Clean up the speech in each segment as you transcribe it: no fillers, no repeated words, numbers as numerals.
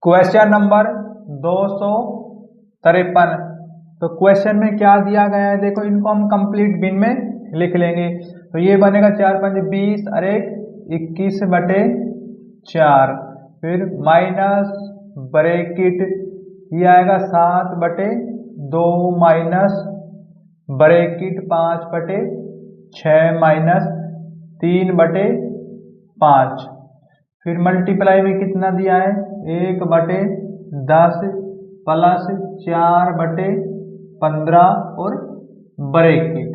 Question number 253। तो question में क्या दिया गया है, देखो इनको हम कंप्लीट बिन में लिख लेंगे। तो ये बनेगा 4 5 20 और 21/4, फिर माइनस ब्रैकेट ये आएगा 7/2 माइनस ब्रैकेट 5/6 माइनस 3/5, फिर मल्टीप्लाई में कितना दिया है 1/10 प्लस 4/15 और ब्रैकेट।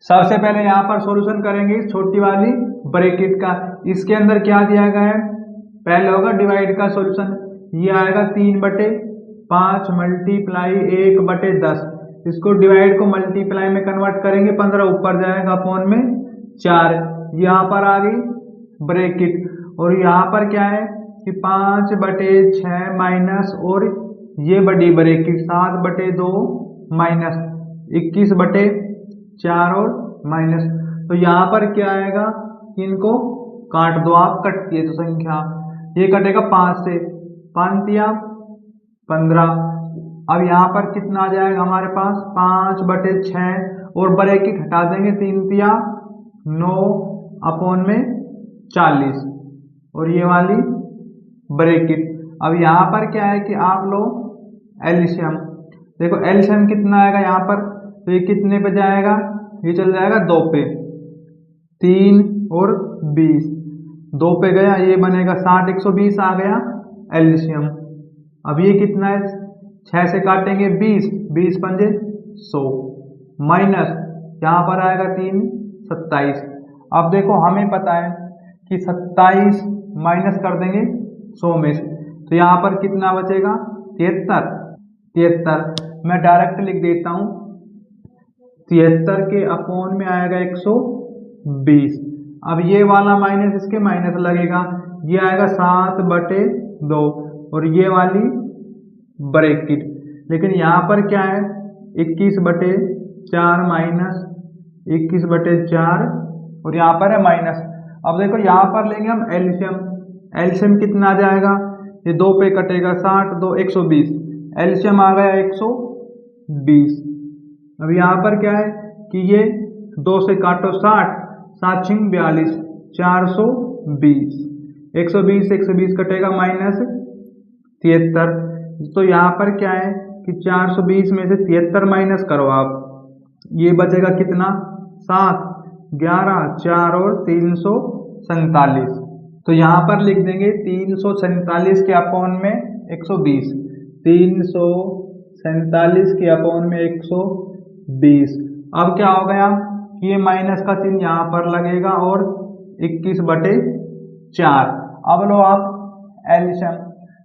सबसे पहले यहाँ पर सॉल्यूशन करेंगे छोटी वाली ब्रैकेट का। इसके अंदर क्या दिया गया है, पहले होगा डिवाइड का सॉल्यूशन। ये आएगा 3/5 मल्टीप्लाई 1/10, इसको डिवाइड को मल्टीप्लाई में कन्वर्ट करेंगे, 15 ऊपर जाएगा अपॉन में 4, यहाँ पर आ गई ब्रैकेट। और यहाँ पर क्या है कि 5/6 माइनस और ये बड़ी ब्रैकेट 7/2 माइनस 21/4 और माइनस। तो यहाँ पर क्या आएगा कि इनको काट दो आप, कटती है तो संख्या ये कटेगा 5 से, 5 या 15। अब यहाँ पर कितना आ जाएगा हमारे पास 5/6 और ब्रैकेट हटा देंगे 3 या 9 अपॉन में 40 और ये वाली ब्रैकेट। अब यहाँ पर क्या है कि आप लो एलसीएम, देखो एलसीएम कितना आएगा यहाँ पर, तो ये कितने पे जाएगा, ये चल जाएगा 2 पे, 3 और 20, 2 पे गया, ये बनेगा 60 120 आ गया एलसीएम। अब ये कितना है 6 से काटेंगे 20, 20 पंजे 100 माइनस यहाँ पर आएगा 3 27। अब देखो हमें पता है कि 27 माइनस कर देंगे 100 में से, तो यहाँ पर कितना बचेगा 73। मैं डायरेक्ट लिख देता हूँ, 73 के अपॉन में आएगा 120। अब ये वाला माइनस इसके माइनस लगेगा, ये आएगा 7/2 और ये वाली ब्रैकेट। लेकिन यहाँ पर क्या है 21/4 माइनस 21/4 और यहाँ पर है माइनस। अब देखो यहाँ पर लेंगे हम एलसीएम, एलसीएम कितना आ जाएगा, ये 2 पे कटेगा 60 2 120, एलसीएम आ गया 120। अब यहाँ पर क्या है कि ये 2 से काटो 60, 7 6 42 420, 120 कटेगा माइनस 73। तो यहाँ पर क्या है कि 420 में से 73 माइनस करो आप, ये बचेगा कितना 7 11 4 और 347। तो यहाँ पर लिख देंगे 347 के अपॉन में 120, 347 के अपॉन में 120। अब क्या हो गया कि ये माइनस का चिन्ह यहाँ पर लगेगा और 21/4। अब लो आप एलसीएम,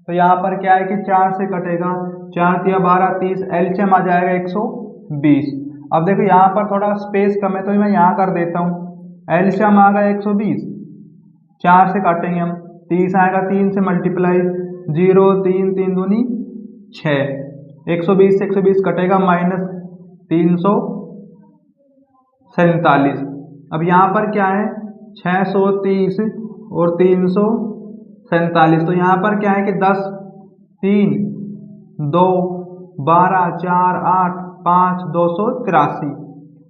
तो यहाँ पर क्या है कि 4 से कटेगा, 4 या 12 30, एलसीएम आ जाएगा 120। अब देखो यहाँ पर थोड़ा स्पेस कम है तो मैं यहाँ कर देता हूँ, एलसीएम आ गया 120, 4 से काटेंगे हम, 30 आएगा 3 से मल्टीप्लाई 0 3 3 दूनी 6, 120 से 120 कटेगा माइनस 347। अब यहाँ पर क्या है 630 और 347, तो यहाँ पर क्या है कि 10 3 2 12 4 8 5 283।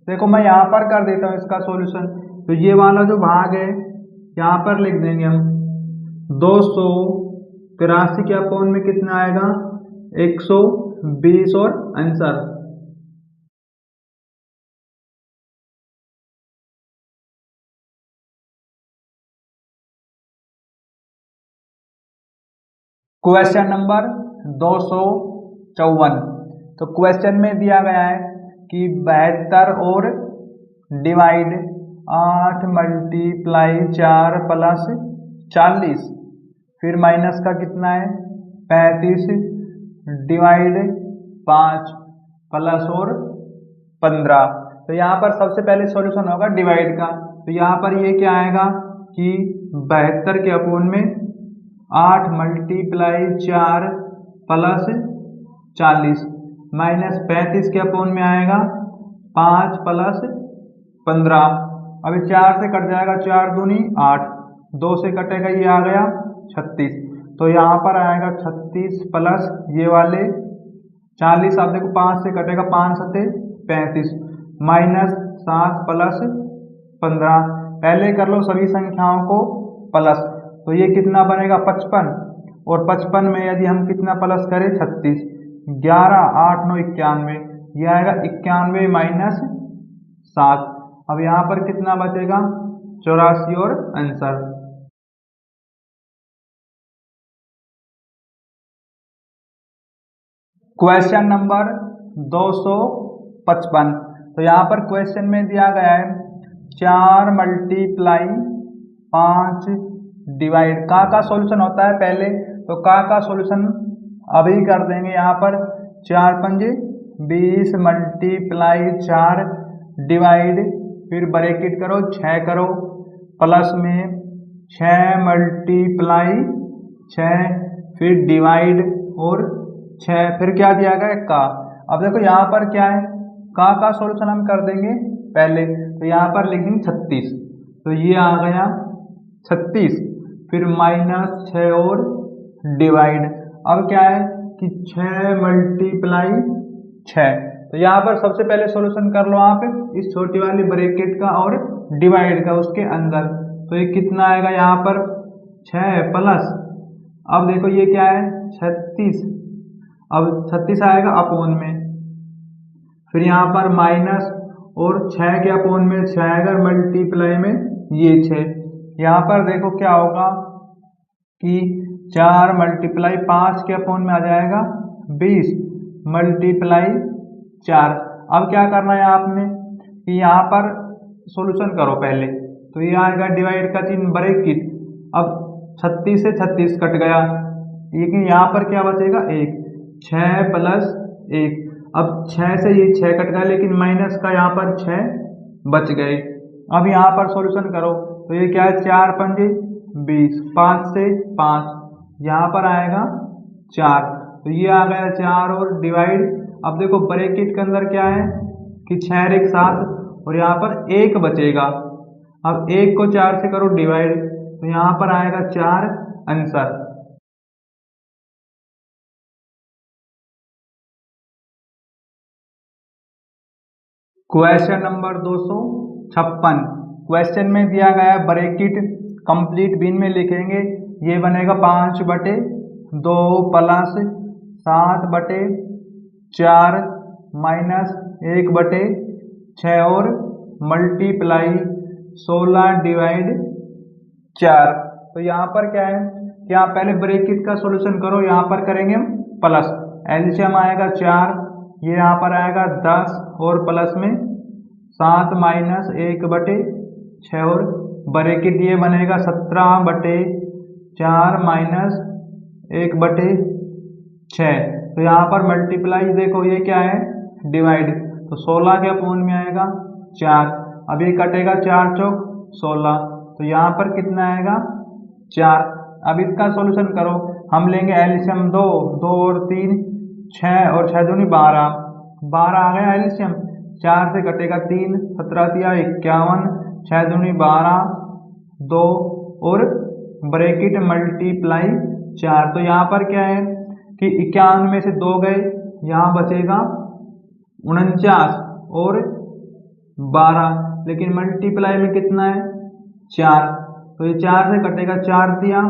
देखो मैं यहाँ पर कर देता हूँ इसका सॉल्यूशन, तो ये वाला जो भाग है यहाँ पर लिख देंगे हम 283 के अपॉन में कितना आएगा 120 और आंसर। Question number 254। तो क्वेश्चन में दिया गया है कि 72 और डिवाइड 8 मल्टीप्लाई 4 प्लस 40, फिर माइनस का कितना है 35 डिवाइड 5 प्लस और 15। तो यहाँ पर सबसे पहले सॉल्यूशन होगा डिवाइड का। तो यहाँ पर ये क्या आएगा कि 72 के अपॉन में 8 मल्टीप्लाई 4 प्लस 40 माइनस 35 के अपॉन में आएगा 5 प्लस 15। अभी 4 से कट जाएगा, 4 दूनी 8, 2 से कटेगा ये आ गया 36। तो यहाँ पर आएगा 36 प्लस ये वाले 40। अब देखो 5 से कटेगा, 5 सते 35 माइनस 7 प्लस 15। पहले कर लो सभी संख्याओं को प्लस, तो ये कितना बनेगा 55, और 55 में यदि हम कितना प्लस करें 36, 11 8 9 91, ये आएगा 91 माइनस 7। अब यहाँ पर कितना बचेगा 84 और आंसर। Question number 255। तो यहाँ पर क्वेश्चन में दिया गया है 4 मल्टीप्लाई 5 डिवाइड का सॉल्यूशन होता है पहले, तो का सॉल्यूशन अभी कर देंगे। यहाँ पर 4 पंजे 20 मल्टीप्लाई 4 डिवाइड, फिर ब्रैकेट करो 6 करो, प्लस में 6 मल्टीप्लाई 6, फिर डिवाइड और 6, फिर क्या दिया गया का। अब देखो यहाँ पर क्या है, का सॉल्यूशन हम कर देंगे पहले, तो यहाँ पर लिख देंगे 36, तो ये आ गया 36, फिर माइनस 6 और डिवाइड। अब क्या है कि 6 मल्टीप्लाई 6, तो यहाँ पर सबसे पहले सॉल्यूशन कर लो आप इस छोटी वाली ब्रैकेट का और डिवाइड का उसके अंदर, तो ये कितना आएगा यहाँ पर 6 प्लस, अब देखो ये क्या है 36, अब 36 आएगा अपोन में, फिर यहाँ पर माइनस और 6 के अपोन में 6 आएगा, मल्टीप्लाई में ये 6। यहाँ पर देखो क्या होगा कि 4 मल्टीप्लाई 5 के अपोन में आ जाएगा 20 मल्टीप्लाई 4। अब क्या करना है आपने कि यहाँ पर सॉल्यूशन करो पहले, तो ये आएगा डिवाइड का चिन्ह ब्रैकेट, अब 36 से 36 कट गया, लेकिन यहाँ पर क्या बचेगा 1, 6 प्लस 1, अब 6 से ये 6 कट गया, लेकिन माइनस का यहाँ पर 6 बच गए। अब यहाँ पर सॉल्यूशन करो, तो ये क्या है 4 पंजे 20, 5 से 5, यहाँ पर आएगा 4, तो ये आ गया 4 और डिवाइड। अब देखो ब्रैकेट के अंदर क्या है कि 6 और 1 7, और यहाँ पर 1 बचेगा, अब 1 को 4 से करो डिवाइड, तो यहाँ पर आएगा 4 आंसर। Question number 256। क्वेश्चन में दिया गया ब्रैकेट कंप्लीट बिन में लिखेंगे, ये बनेगा 5/2 प्लस 7/4 माइनस 1/6 और मल्टीप्लाई 16 डिवाइड 4। तो यहाँ पर क्या है कि आप पहले ब्रैकेट का सॉल्यूशन करो, यहाँ पर करेंगे हम प्लस, एलसीएम आएगा 4, ये यहाँ पर आएगा 10 और प्लस में 7 माइनस 1/6 और ब्रैकेट ये बनेगा 17/4 माइनस 1/6। तो यहाँ पर मल्टीप्लाई देखो ये क्या है डिवाइड, तो 16 के अपोन में आएगा 4, अब ये कटेगा 4 चौक 16, तो यहाँ पर कितना आएगा 4। अब इसका सॉल्यूशन करो, हम लेंगे एलसीएम 2 और 3 6 और 6 दूनी 12, 12 आ गया एलसीएम, 4 से कटेगा 3, 17 तिया 51, 6 दूनी 12, 2 और ब्रैकेट मल्टीप्लाई 4। तो यहाँ पर क्या है कि 51 में से 2 गए, यहाँ बचेगा 49 और 12, लेकिन मल्टीप्लाई में कितना है 4, तो ये 4 से कटेगा 4 दिया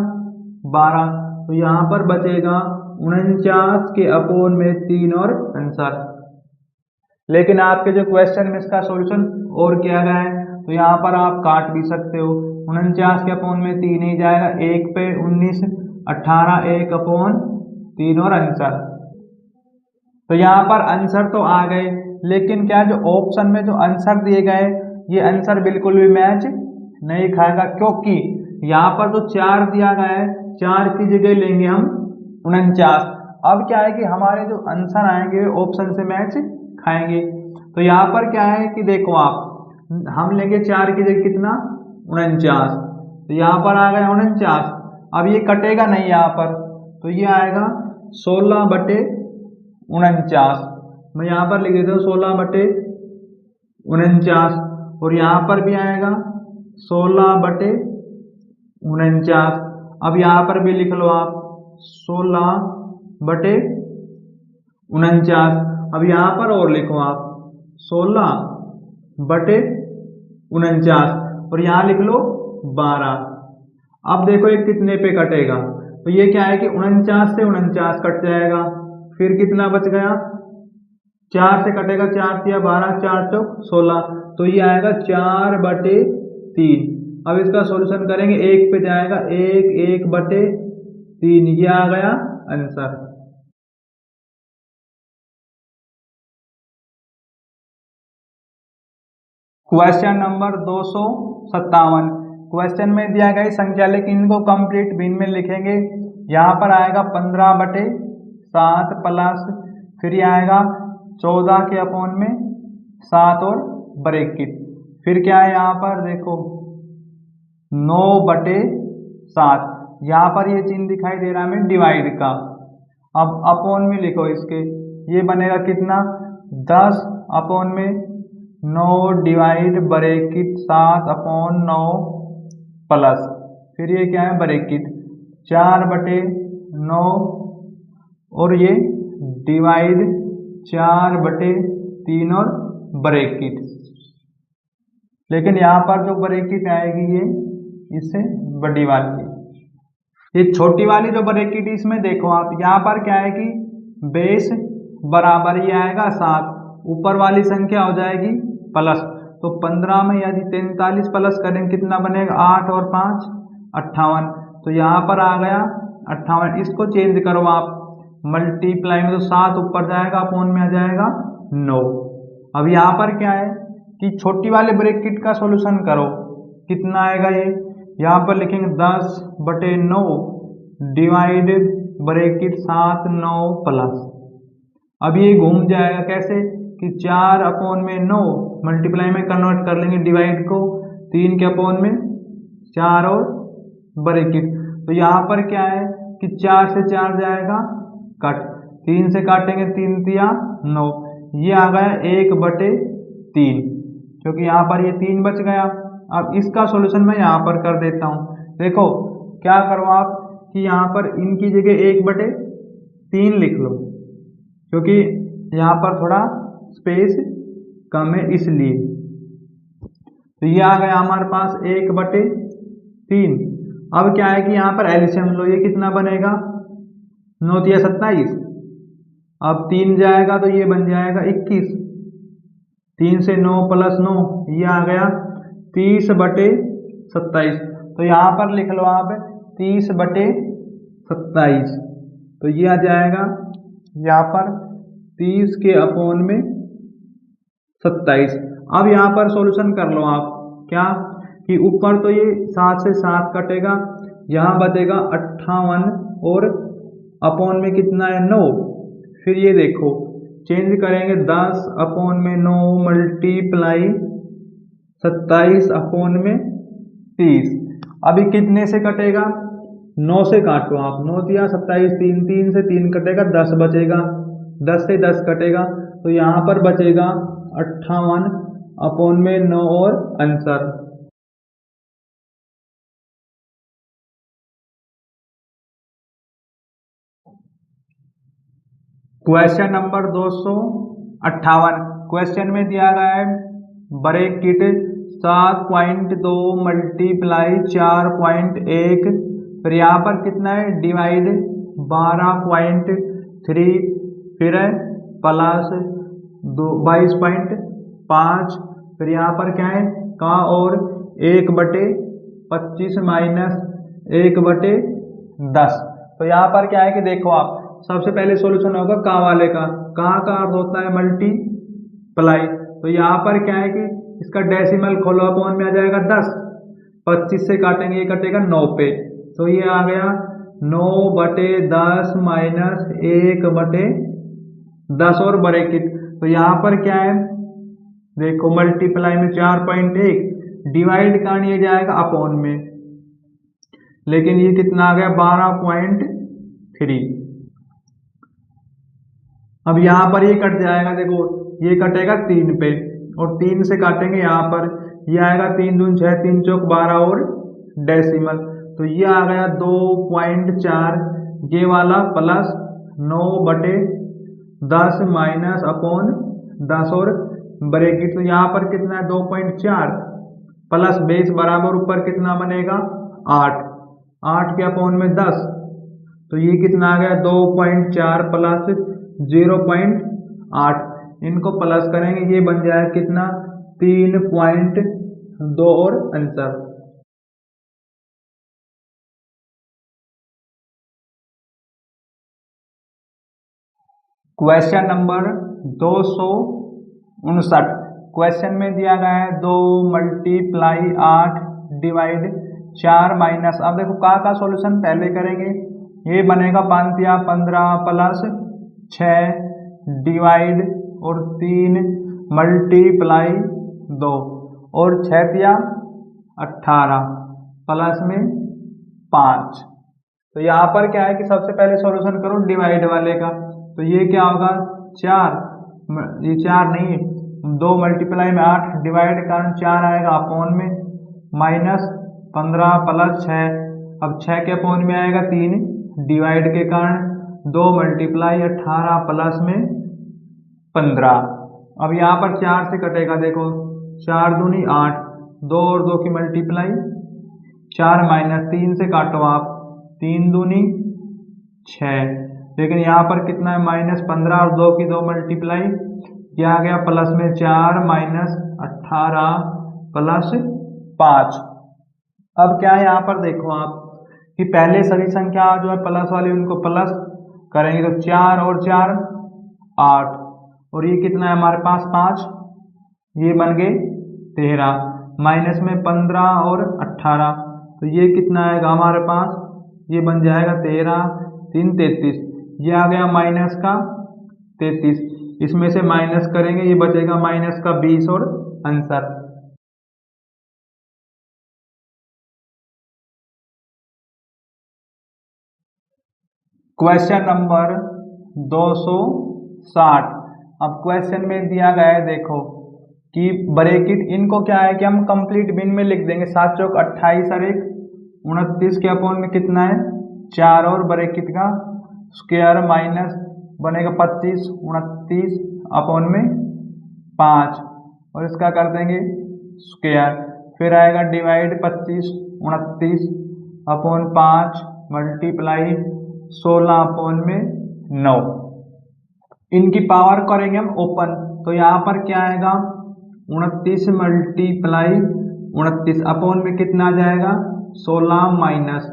12, तो यहाँ पर बचेगा 49 के अपोन में 3 और आंसर। लेकिन आपके जो क्वेश्चन में इसका सॉल्यूशन और किया गया है, तो यहाँ पर आप काट भी सकते हो, 49 के अपोन में 3 ही जाएगा, 1 पे 19 18, 1 अपोन 3 और आंसर। तो यहाँ पर आंसर तो आ गए, लेकिन क्या जो ऑप्शन में जो आंसर दिए गए ये आंसर बिल्कुल भी मैच नहीं खाएगा, क्योंकि यहाँ पर जो 4 दिया गया है 4 की जगह लेंगे हम 49। अब क्या है कि हमारे जो आंसर आएंगे ऑप्शन से मैच खाएंगे। तो यहाँ पर क्या है कि देखो आप हम लेंगे 4 की जगह कितना 49, तो यहाँ पर आ गया 49, अब ये कटेगा नहीं यहाँ पर, तो ये आएगा 16/49। मैं यहाँ पर लिख देता हूँ 16/49, और यहाँ पर भी आएगा 16/49। अब यहाँ पर भी लिख लो आप 16/49। अब यहाँ पर और लिखो आप 16/49 और यहाँ लिख लो 12। अब देखो ये कितने पे कटेगा, तो ये क्या है कि 49 से 49 कट जाएगा, फिर कितना बच गया, 4 से कटेगा, 4 या 12, 4 चौक 16, तो ये आएगा 4/3। अब इसका सॉल्यूशन करेंगे, एक पे जाएगा 1/3, ये आ गया आंसर। Question number 257। क्वेश्चन में दिया गई संख्या, लेकिन इनको कंप्लीट भिन्न में लिखेंगे। यहाँ पर आएगा 15/7 प्लस, फिर ये आएगा 14 के अपॉन में 7 और ब्रैकेट, फिर क्या है यहाँ पर देखो 9/7। यहाँ पर ये चिन्ह दिखाई दे रहा है हमें डिवाइड का। अब अपॉन में लिखो इसके, ये बनेगा कितना 10/9 डिवाइड ब्रैकेट 7/9 प्लस, फिर ये क्या है ब्रैकेट 4/9 और ये डिवाइड 4/3 और ब्रैकेट। लेकिन यहाँ पर जो ब्रैकेट आएगी ये इससे बड़ी वाली, ये छोटी वाली जो ब्रैकेट इसमें देखो आप, यहाँ पर क्या है कि बेस बराबर ये आएगा 7, ऊपर वाली संख्या हो जाएगी प्लस, तो 15 में यदि 43 प्लस करेंगे कितना बनेगा 8 और 5 58, तो यहाँ पर आ गया 58। इसको चेंज करो आप मल्टीप्लाई में, तो 7 ऊपर जाएगा अपॉन में आ जाएगा 9। अब यहाँ पर क्या है कि छोटी वाले ब्रैकेट का सॉल्यूशन करो, कितना आएगा ये, यहाँ पर लिखेंगे 10/9 डिवाइड ब्रैकेट 7 9 प्लस। अब ये घूम जाएगा कैसे कि 4/9 मल्टीप्लाई में कन्वर्ट कर लेंगे डिवाइड को, 3 के अपॉन में 4 और ब्रैकेट, तो यहाँ पर क्या है कि 4 से 4 जाएगा कट, 3 से काटेंगे 3 तिया 9, ये आ गया 1/3, क्योंकि यहाँ पर ये 3 बच गया। अब इसका सॉल्यूशन मैं यहाँ पर कर देता हूँ। देखो क्या करो आप कि यहाँ पर इनकी जगह 1/3 लिख लो, क्योंकि यहाँ पर थोड़ा स्पेस कम है इसलिए। तो ये आ गया हमारे पास 1/3। अब क्या है कि यहाँ पर एलसीएम लो, ये कितना बनेगा 9 तिया 27, अब 3 जाएगा तो ये बन जाएगा 21, 3 से 9 प्लस 9 ये आ गया 30/27, तो यहाँ पर लिख लो आप 30/27, तो ये आ जाएगा यहाँ पर 30 के अपॉन में 27। अब यहाँ पर सॉल्यूशन कर लो आप, क्या कि ऊपर तो ये 7 से 7 कटेगा, यहाँ बचेगा 58 और अपॉन में कितना है 9, फिर ये देखो चेंज करेंगे 10/9 मल्टीप्लाई 27/30, अभी कितने से कटेगा 9 से काटो आप, 9 तिया 27, 3 से 3 कटेगा 10 बचेगा, 10 से 10 कटेगा, तो यहाँ पर बचेगा 58/9 और आंसर। Question number 258। क्वेश्चन में दिया गया है ब्रैकेट 7.2 मल्टीप्लाई 4.1, फिर यहाँ पर कितना है डिवाइड 12.3, फिर है प्लस 22.5, फिर यहाँ पर क्या है का और 1/25 माइनस 1/10। तो यहाँ पर क्या है कि देखो आप सबसे पहले सॉल्यूशन होगा का वाले का अर्थ होता है मल्टीप्लाई, तो यहाँ पर क्या है कि इसका डेसिमल खोलो अपॉन में आ जाएगा 10, 25 से काटेंगे ये कटेगा 9 पे, तो ये आ गया 9/10 माइनस 1/10 और ब्रैकेट, तो यहाँ पर क्या है देखो मल्टीप्लाई में 4.1 डिवाइड करने जाएगा अपॉन में, लेकिन ये कितना आ गया 12.3। अब यहाँ पर ये कट जाएगा, देखो ये कटेगा 3 पे और 3 से काटेंगे यहाँ पर, ये आएगा 3 दूनी 6, 3 चौक 12 और डेसिमल, तो ये आ गया 2.4, ये वाला प्लस 9/10 माइनस अपॉन 10 और ब्रैकेट, तो यहाँ पर कितना है 2.4 प्लस बेस बराबर ऊपर कितना बनेगा 8, 8 के अपॉन में 10, तो ये कितना आ गया 2.4 प्लस 0.8, इनको प्लस करेंगे ये बन जाएगा कितना 3.2 और आंसर। क्वेश्चन नंबर 259, क्वेश्चन में दिया गया है 2 मल्टीप्लाई 8 डिवाइड 4 माइनस, अब देखो का सॉल्यूशन पहले करेंगे, ये बनेगा 5 या 15 प्लस 6 डिवाइड और 3 मल्टीप्लाई 2 और 6 या 18 प्लस में 5, तो यहाँ पर क्या है कि सबसे पहले सॉल्यूशन करो डिवाइड वाले का, तो ये क्या होगा 4, ये 4 नहीं 2 मल्टीप्लाई में 8 डिवाइड के कारण 4 आएगा अपॉन में माइनस 15 प्लस 6, अब 6 के अपॉन में आएगा 3 डिवाइड के कारण 2 मल्टीप्लाई 18 प्लस में 15, अब यहाँ पर 4 से कटेगा, देखो 4 दूनी 8, 2 और 2 की मल्टीप्लाई 4 माइनस 3 से काटो आप 3 दूनी 6, लेकिन यहाँ पर कितना है -15 और 2 की 2 मल्टीप्लाई किया गया प्लस में 4 माइनस 18 प्लस 5। अब क्या है यहाँ पर देखो आप कि पहले सभी संख्या जो है प्लस वाली उनको प्लस करेंगे, तो 4 और 4 8 और ये कितना है हमारे पास 5, ये बन गए 13 माइनस में 15 और 18, तो ये कितना आएगा हमारे पास, ये बन जाएगा 13 3 33, ये आ गया माइनस का 33, इसमें से माइनस करेंगे ये बचेगा माइनस का 20 और आंसर। क्वेश्चन नंबर 260, अब क्वेश्चन में दिया गया है देखो कि ब्रैकेट, इनको क्या है कि हम कंप्लीट बिन में लिख देंगे 7 चौक 28 और 1 29 के अपॉन में कितना है 4 और ब्रैकेट का स्क्वायर माइनस बनेगा 25 29 अपॉन में 5 और इसका कर देंगे स्क्वायर, फिर आएगा डिवाइड 25 29 अपॉन 5 मल्टीप्लाई 16 अपॉन में 9, इनकी पावर करेंगे हम ओपन, तो यहाँ पर क्या आएगा 29 मल्टीप्लाई 29 अपॉन में कितना आ जाएगा 16 माइनस,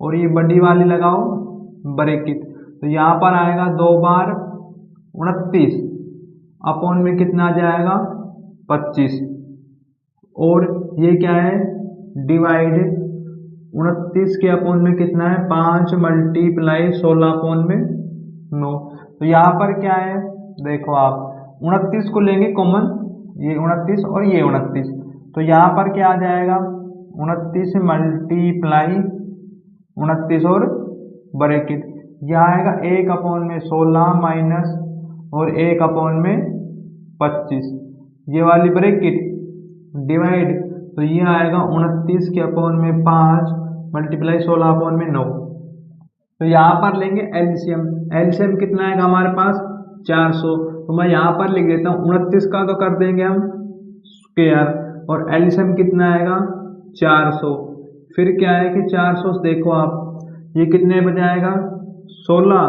और ये बड़ी वाली लगाओ ब्रैकेट, तो यहाँ पर आएगा 2 बार 29 अपॉन में कितना आ जाएगा 25, और ये क्या है डिवाइड 29 के अपॉन में कितना है 5 मल्टीप्लाई 16 अपॉन में 9, तो यहाँ पर क्या है देखो आप 29 को लेंगे कॉमन, ये 29 और ये 29, तो यहाँ पर क्या आ जाएगा 29 मल्टीप्लाई 29 और ब्रैकेट, यह आएगा 1 अपॉन में 16 माइनस और 1 अपॉन में 25, ये वाली ब्रैकेट डिवाइड, तो ये आएगा 29 के अपॉन में 5 मल्टीप्लाई 16 अपॉन में 9, तो यहाँ पर लेंगे एलसीएम, एलसीएम कितना आएगा हमारे पास 400, तो मैं यहाँ पर लिख देता हूँ 29 का तो कर देंगे हम स्क्वायर और एलसीएम कितना आएगा 400, फिर क्या है कि 400 देखो आप ये कितने बजाएगा 16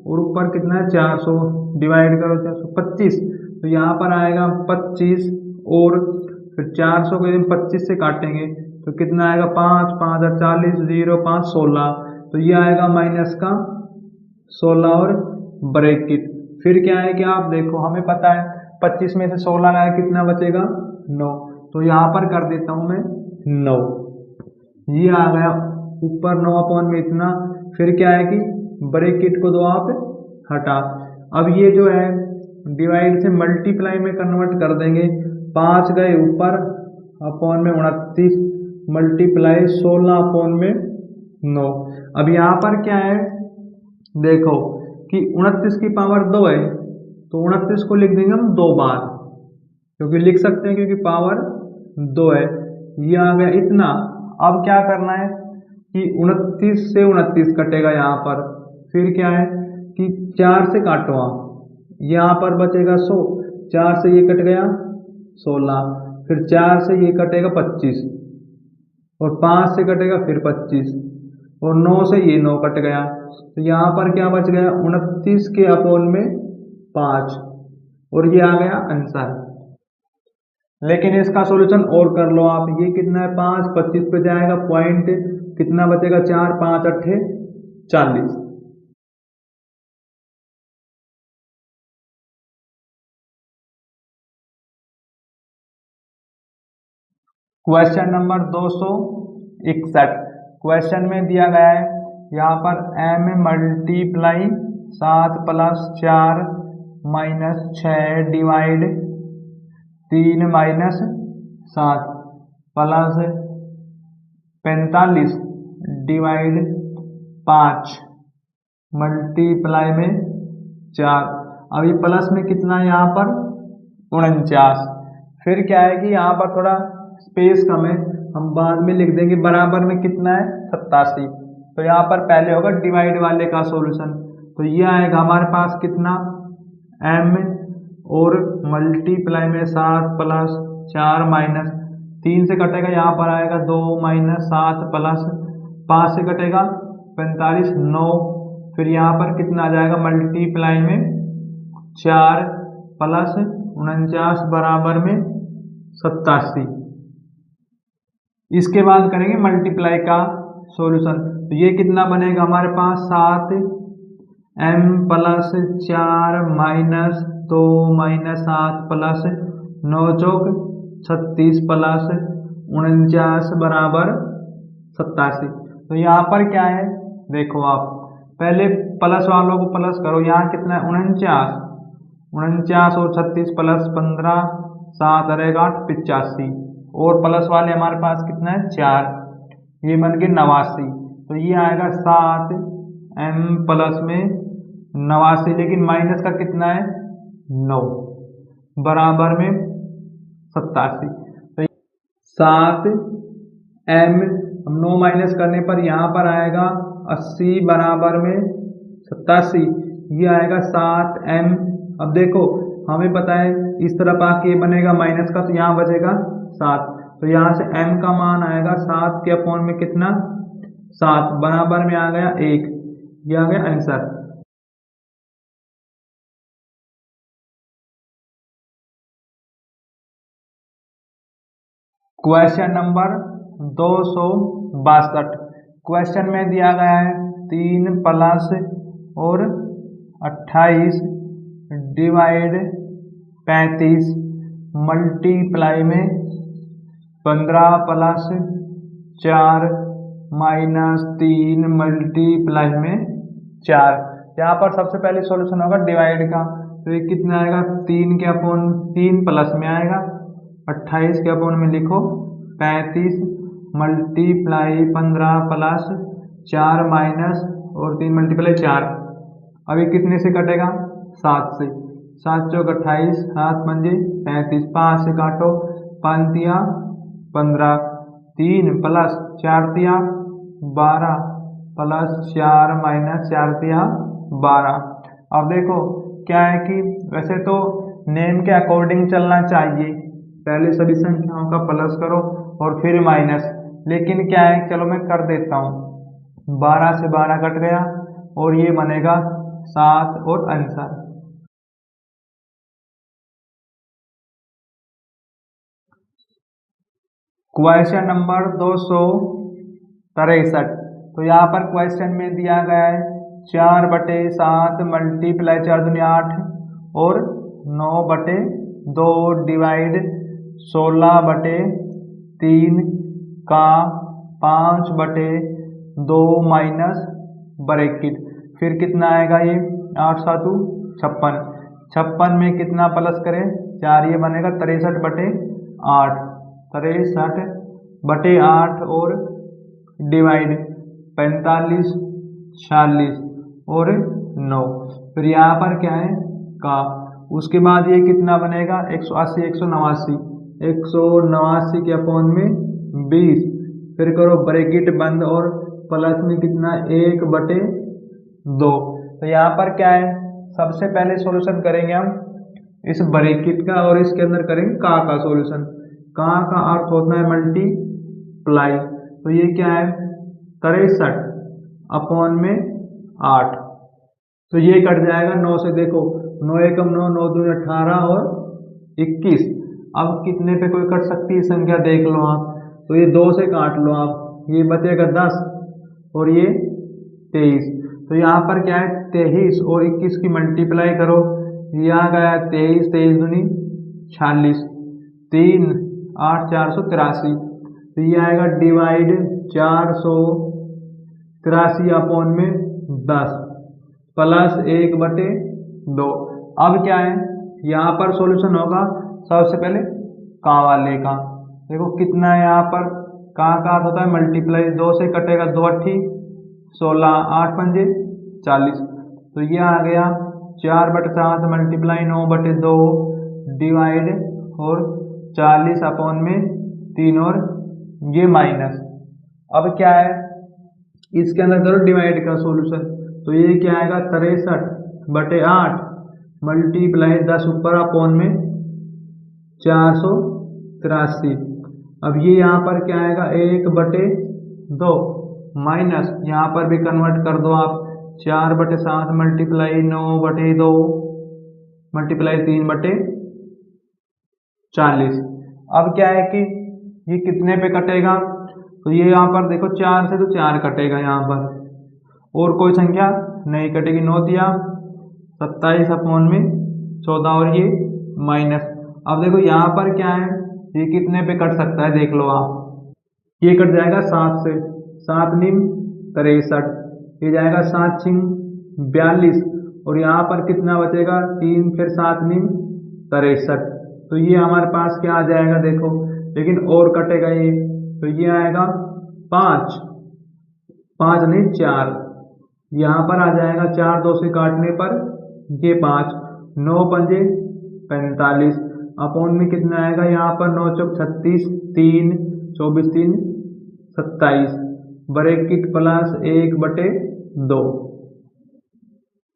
और ऊपर कितना है 400 डिवाइड करो 425, तो यहाँ पर आएगा 25 और फिर 400 को 25 से काटेंगे तो कितना आएगा 5 5 40 0 5 16, तो ये आएगा माइनस का 16 और ब्रैकेट, फिर क्या है कि आप देखो हमें पता है 25 में से 16 आया कितना बचेगा 9, तो यहाँ पर कर देता हूँ मैं 9, ये आ गया ऊपर 9 अपॉन में इतना, फिर क्या है कि ब्रैकेट को दो आप हटा, अब ये जो है डिवाइड से मल्टीप्लाई में कन्वर्ट कर देंगे, 5 गए ऊपर अपॉन में 29 मल्टीप्लाई 16 अपॉन में 9, अब यहाँ पर क्या है देखो कि 29 की पावर 2 है, तो 29 को लिख देंगे हम 2 बार, क्योंकि लिख सकते हैं क्योंकि पावर 2 है, ये आ गया इतना। अब क्या करना है कि 29 से 29 कटेगा यहाँ पर, फिर क्या है कि 4 से काटो आप, यहाँ पर बचेगा 100, 4 से ये कट गया 16, फिर 4 से ये कटेगा 25, और 5 से कटेगा फिर 25, और 9 से ये 9 कट गया, तो यहाँ पर क्या बच गया 29 के अपोन में 5, और ये आ गया आंसर। लेकिन इसका सॉल्यूशन और कर लो आप, ये कितना है 5, 25 पे जाएगा पॉइंट, कितना बचेगा 4, 5 अट्ठे 40। क्वेश्चन नंबर 261, क्वेश्चन में दिया गया है यहाँ पर m multiply 7 plus 4 minus 6 divide 3 minus 7 plus 45 divide 5 multiply में 4। अभी प्लस में कितना है यहाँ पर 49। फिर क्या है कि यहाँ पर थोड़ा स्पेस कम है, हम बाद में लिख देंगे बराबर में कितना है 87। तो यहाँ पर पहले होगा डिवाइड वाले का सॉल्यूशन, तो ये आएगा हमारे पास कितना m और मल्टीप्लाई में 7 प्लस 4 माइनस 3 से कटेगा, यहाँ पर आएगा 2 माइनस 7 प्लस 5 से कटेगा 45 9, फिर यहाँ पर कितना आ जाएगा मल्टीप्लाई में 4 प्लस 49 बराबर में 87। इसके बाद करेंगे मल्टीप्लाई का सॉल्यूशन, तो ये कितना बनेगा हमारे पास 7 m plus 4 minus 2 minus 7 plus 9 चौक 36 प्लस 49 बराबर 87। तो यहाँ पर क्या है देखो आप, पहले प्लस वालों को प्लस करो, यहाँ कितना है 49 और 36 प्लस 15 7 रहेगा 8 85, और प्लस वाले हमारे पास कितना है 4, ये बन के 89। तो ये आएगा 7 m प्लस में 89, लेकिन माइनस का कितना है 9 बराबर में 87। तो 7 m, हम 9 माइनस करने पर यहाँ पर आएगा 80 बराबर में 87, ये आएगा 7 m। अब देखो हमें पता है इस तरफ आके बनेगा माइनस का, तो यहाँ बचेगा 7, तो यहाँ से m का मान आएगा 7 के अपोन में कितना 7 बराबर में आ गया 1, ये आ गया आंसर। क्वेश्चन नंबर 262, क्वेश्चन में दिया गया है 3 प्लस और 28 डिवाइड 35 मल्टीप्लाई में 15 प्लस 4 माइनस 3 मल्टीप्लाई में 4। यहाँ पर सबसे पहले सॉल्यूशन होगा डिवाइड का, तो ये कितना आएगा 3 के अपोन 3 प्लस में आएगा 28 के अपोन में लिखो 35 मल्टीप्लाई 15 प्लस 4 माइनस और 3 मल्टीप्लाई 4। अभी कितने से कटेगा 7 से, 7 चौक 28 7 पंजे 35, 5 से काटो 5 तिया 15, 3 प्लस 4 तिया 12 प्लस 4 माइनस 4 तिया 12। अब देखो क्या है कि वैसे तो नेम के अकॉर्डिंग चलना चाहिए, पहले सभी संख्याओं का प्लस करो और फिर माइनस, लेकिन क्या है चलो मैं कर देता हूँ, 12 से 12 कट गया और ये बनेगा 7 और आंसर। क्वेश्चन नंबर 263, तो यहाँ पर क्वेश्चन में दिया गया है 4/7 मल्टीप्लाई 4 दूनी 8 और 9/2 डिवाइड 16/3 का 5/2 माइनस ब्रैकेट, फिर कितना आएगा ये 8 7 56, 56 में कितना प्लस करें 4, ये बनेगा 63/8, 63/8 और डिवाइड 45 46 और 9, फिर यहाँ पर क्या है का, उसके बाद ये कितना बनेगा 180 189, 189 के अपोन में 20, फिर करो ब्रैकेट बंद और प्लस में कितना 1/2 2। तो यहाँ पर क्या है, सबसे पहले सॉल्यूशन करेंगे हम इस ब्रैकेट का और इसके अंदर करेंगे का सॉल्यूशन। का अर्थ होता है मल्टीप्लाई। तो ये क्या है 63 अपॉन में 8। तो ये कट जाएगा 9 से, देखो 9 एकम 9, 9 दूनी 18 और 21। अब कितने पे कोई कट सकती है संख्या देख लो आप, तो ये 2 से काट लो आप, ये बचेगा 10 और ये 23। तो यहाँ पर क्या है 23 और 21 की मल्टीप्लाई करो, यहाँ गया 23, 23 दूनी 46, 3 8 483। तो ये आएगा डिवाइड 483 अपॉन में 10 प्लस 1/2। अब क्या है यहाँ पर सॉल्यूशन होगा सबसे पहले का वाले का। देखो कितना है यहाँ पर, का अर्थ होता है मल्टीप्लाई, 2 से कटेगा 2 अट्ठी 16, 8 पंजे 40। तो ये आ गया 4/7 मल्टीप्लाई 9/2 डिवाइड और 40 अपॉन में 3 और ये माइनस। अब क्या है इसके अंदर करो डिवाइड का सॉल्यूशन, तो ये क्या आएगा 63/8 मल्टीप्लाई 10 ऊपर अपॉन में 483। अब ये यहाँ पर क्या आएगा 1/2 माइनस, यहाँ पर भी कन्वर्ट कर दो आप, 4/7 मल्टीप्लाई 9/2 मल्टीप्लाई 3/40। अब क्या है कि ये कितने पे कटेगा, तो ये यहाँ पर देखो 4 से तो 4 कटेगा यहाँ पर, और कोई संख्या नहीं कटेगी। 9 दिया 27 अपॉन में 14 और ये माइनस। अब देखो यहाँ पर क्या है, ये कितने पे कट सकता है देख लो आप, ये कट जाएगा 7 से, 7 निम 63, ये जाएगा 7 छिंग 42 और यहाँ पर कितना बचेगा 3 फिर 7 निम 63। तो ये हमारे पास क्या आ जाएगा देखो, लेकिन और कटेगा ये, तो ये आएगा 5 नहीं 4, यहाँ पर आ जाएगा 4 2 से काटने पर ये 5, 9 पंजे 45 अपॉन में कितना आएगा यहाँ पर 9 चौक 36, 3 24 3 27 ब्रैकेट प्लस 1/2।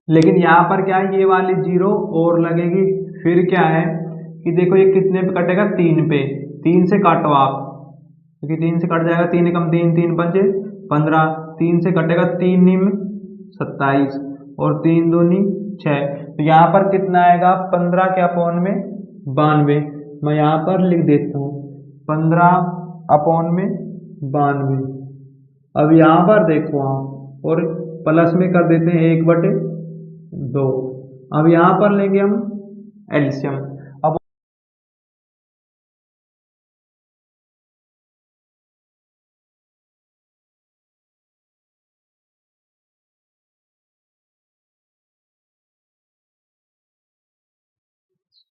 लेकिन यहाँ पर क्या है ये वाली 0 और लगेगी, फिर क्या है कि देखो ये कितने पे कटेगा 3 पे, 3 से काटो आप, क्योंकि 3 से कट जाएगा, 3 एकम 3, 3 पंजे 15, 3 से कटेगा 3 निम 27 और 3 दूनी 6। तो यहाँ पर कितना आएगा 15 के अपॉन में 92। मैं यहाँ पर लिख देता हूँ 15 अपॉन में 92। अब यहाँ पर देखो आप और प्लस में कर देते हैं 1/2। अब यहाँ पर लेंगे हम एलसीएम। अब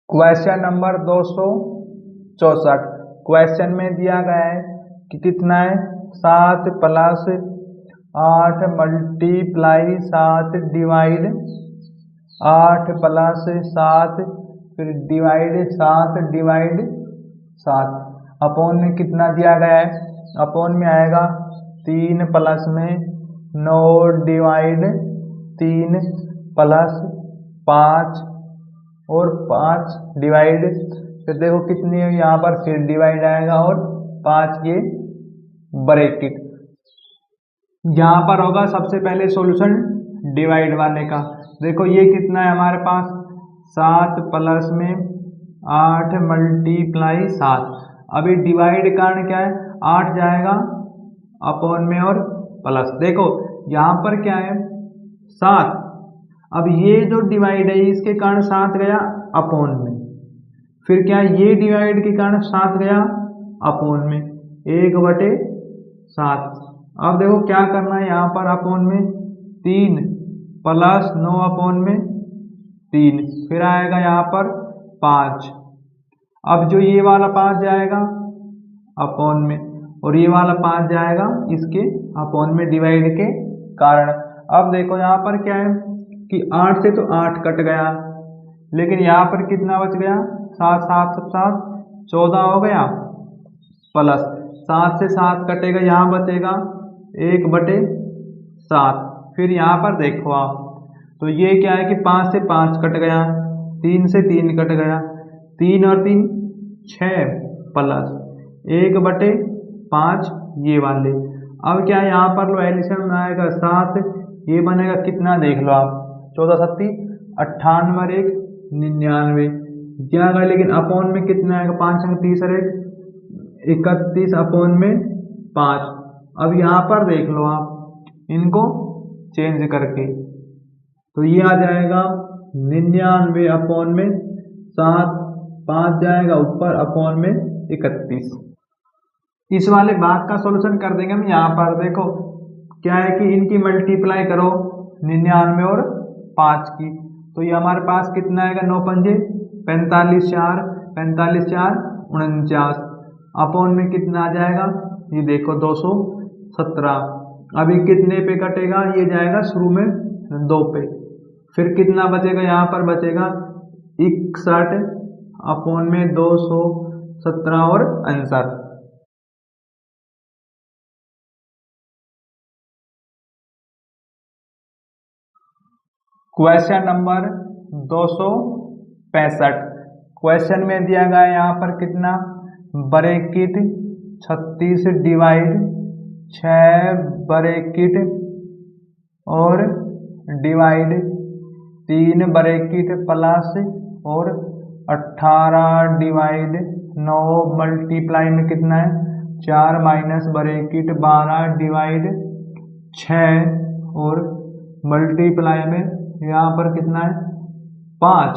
क्वेश्चन नंबर 264, क्वेश्चन में दिया गया है कि कितना है 7 + 8 मल्टीप्लाई 7 डिवाइड 8 + 7 फिर डिवाइड 7 डिवाइड 7 अपॉन में कितना दिया गया है, अपॉन में आएगा 3 प्लस में 9 डिवाइड 3 प्लस 5 और 5 डिवाइड, फिर देखो कितनी है यहाँ पर फिर डिवाइड आएगा और 5 ये ब्रैकेट। यहाँ पर होगा सबसे पहले सॉल्यूशन डिवाइड वाले का। देखो ये कितना है हमारे पास 7 प्लस में 8 मल्टीप्लाई 7। अभी डिवाइड कारण क्या है 8 जाएगा अपॉन में और प्लस, देखो यहाँ पर क्या है 7। अब ये जो डिवाइड है इसके कारण 7 गया अपॉन में, फिर क्या ये डिवाइड के कारण 7 गया अपॉन में 1/7। अब देखो क्या करना है यहाँ पर अपॉन में 3 प्लस 9 अपॉन में 3, फिर आएगा यहाँ पर 5। अब जो ये वाला 5 जाएगा अपॉन में और ये वाला 5 जाएगा इसके अपॉन में डिवाइड के कारण। अब देखो यहाँ पर क्या है कि 8 से तो 8 कट गया, लेकिन यहाँ पर कितना बच गया 7 7 7 14 हो गया, प्लस 7 से 7 कटेगा, यहाँ बचेगा 1/7 फिर यहाँ पर देखो आप, तो ये क्या है कि 5 से 5 कट गया, 3 से 3 कट गया, 3 और 3 6 प्लस 1/5 ये वाले। अब क्या है यहाँ पर लो एल्सियम में आएगा 7, ये बनेगा कितना देख लो आप, 14 7 98 और 1 99 क्या आएगा, लेकिन अपॉन में कितना आएगा, 5 अंक 30 और 1 31 अपॉन में 5। अब यहाँ पर देख लो आप इनको चेंज करके, तो ये आ जाएगा 99 अपॉन में 7, 5 जाएगा ऊपर अपॉन में 31। इस वाले भाग का सॉल्यूशन कर देंगे हम। यहाँ पर देखो क्या है कि इनकी मल्टीप्लाई करो 99 और 5 की, तो ये हमारे पास कितना आएगा, 9 पंजे 45 4 45 4 49 अपॉन में कितना आ जाएगा, ये देखो 217। अभी कितने पे कटेगा, ये जाएगा शुरू में 2 पे, फिर कितना बचेगा, यहाँ पर बचेगा 61 अपॉन में 217 और 69। Question number 265। क्वेश्चन में दिया गया है यहाँ पर कितना, ब्रैकेट 36 डिवाइड 6 ब्रैकेट और डिवाइड 3 ब्रैकेट प्लस और 18 डिवाइड 9 मल्टीप्लाई में कितना है 4 माइनस ब्रैकेट 12 डिवाइड 6 और मल्टीप्लाई में यहाँ पर कितना है 5।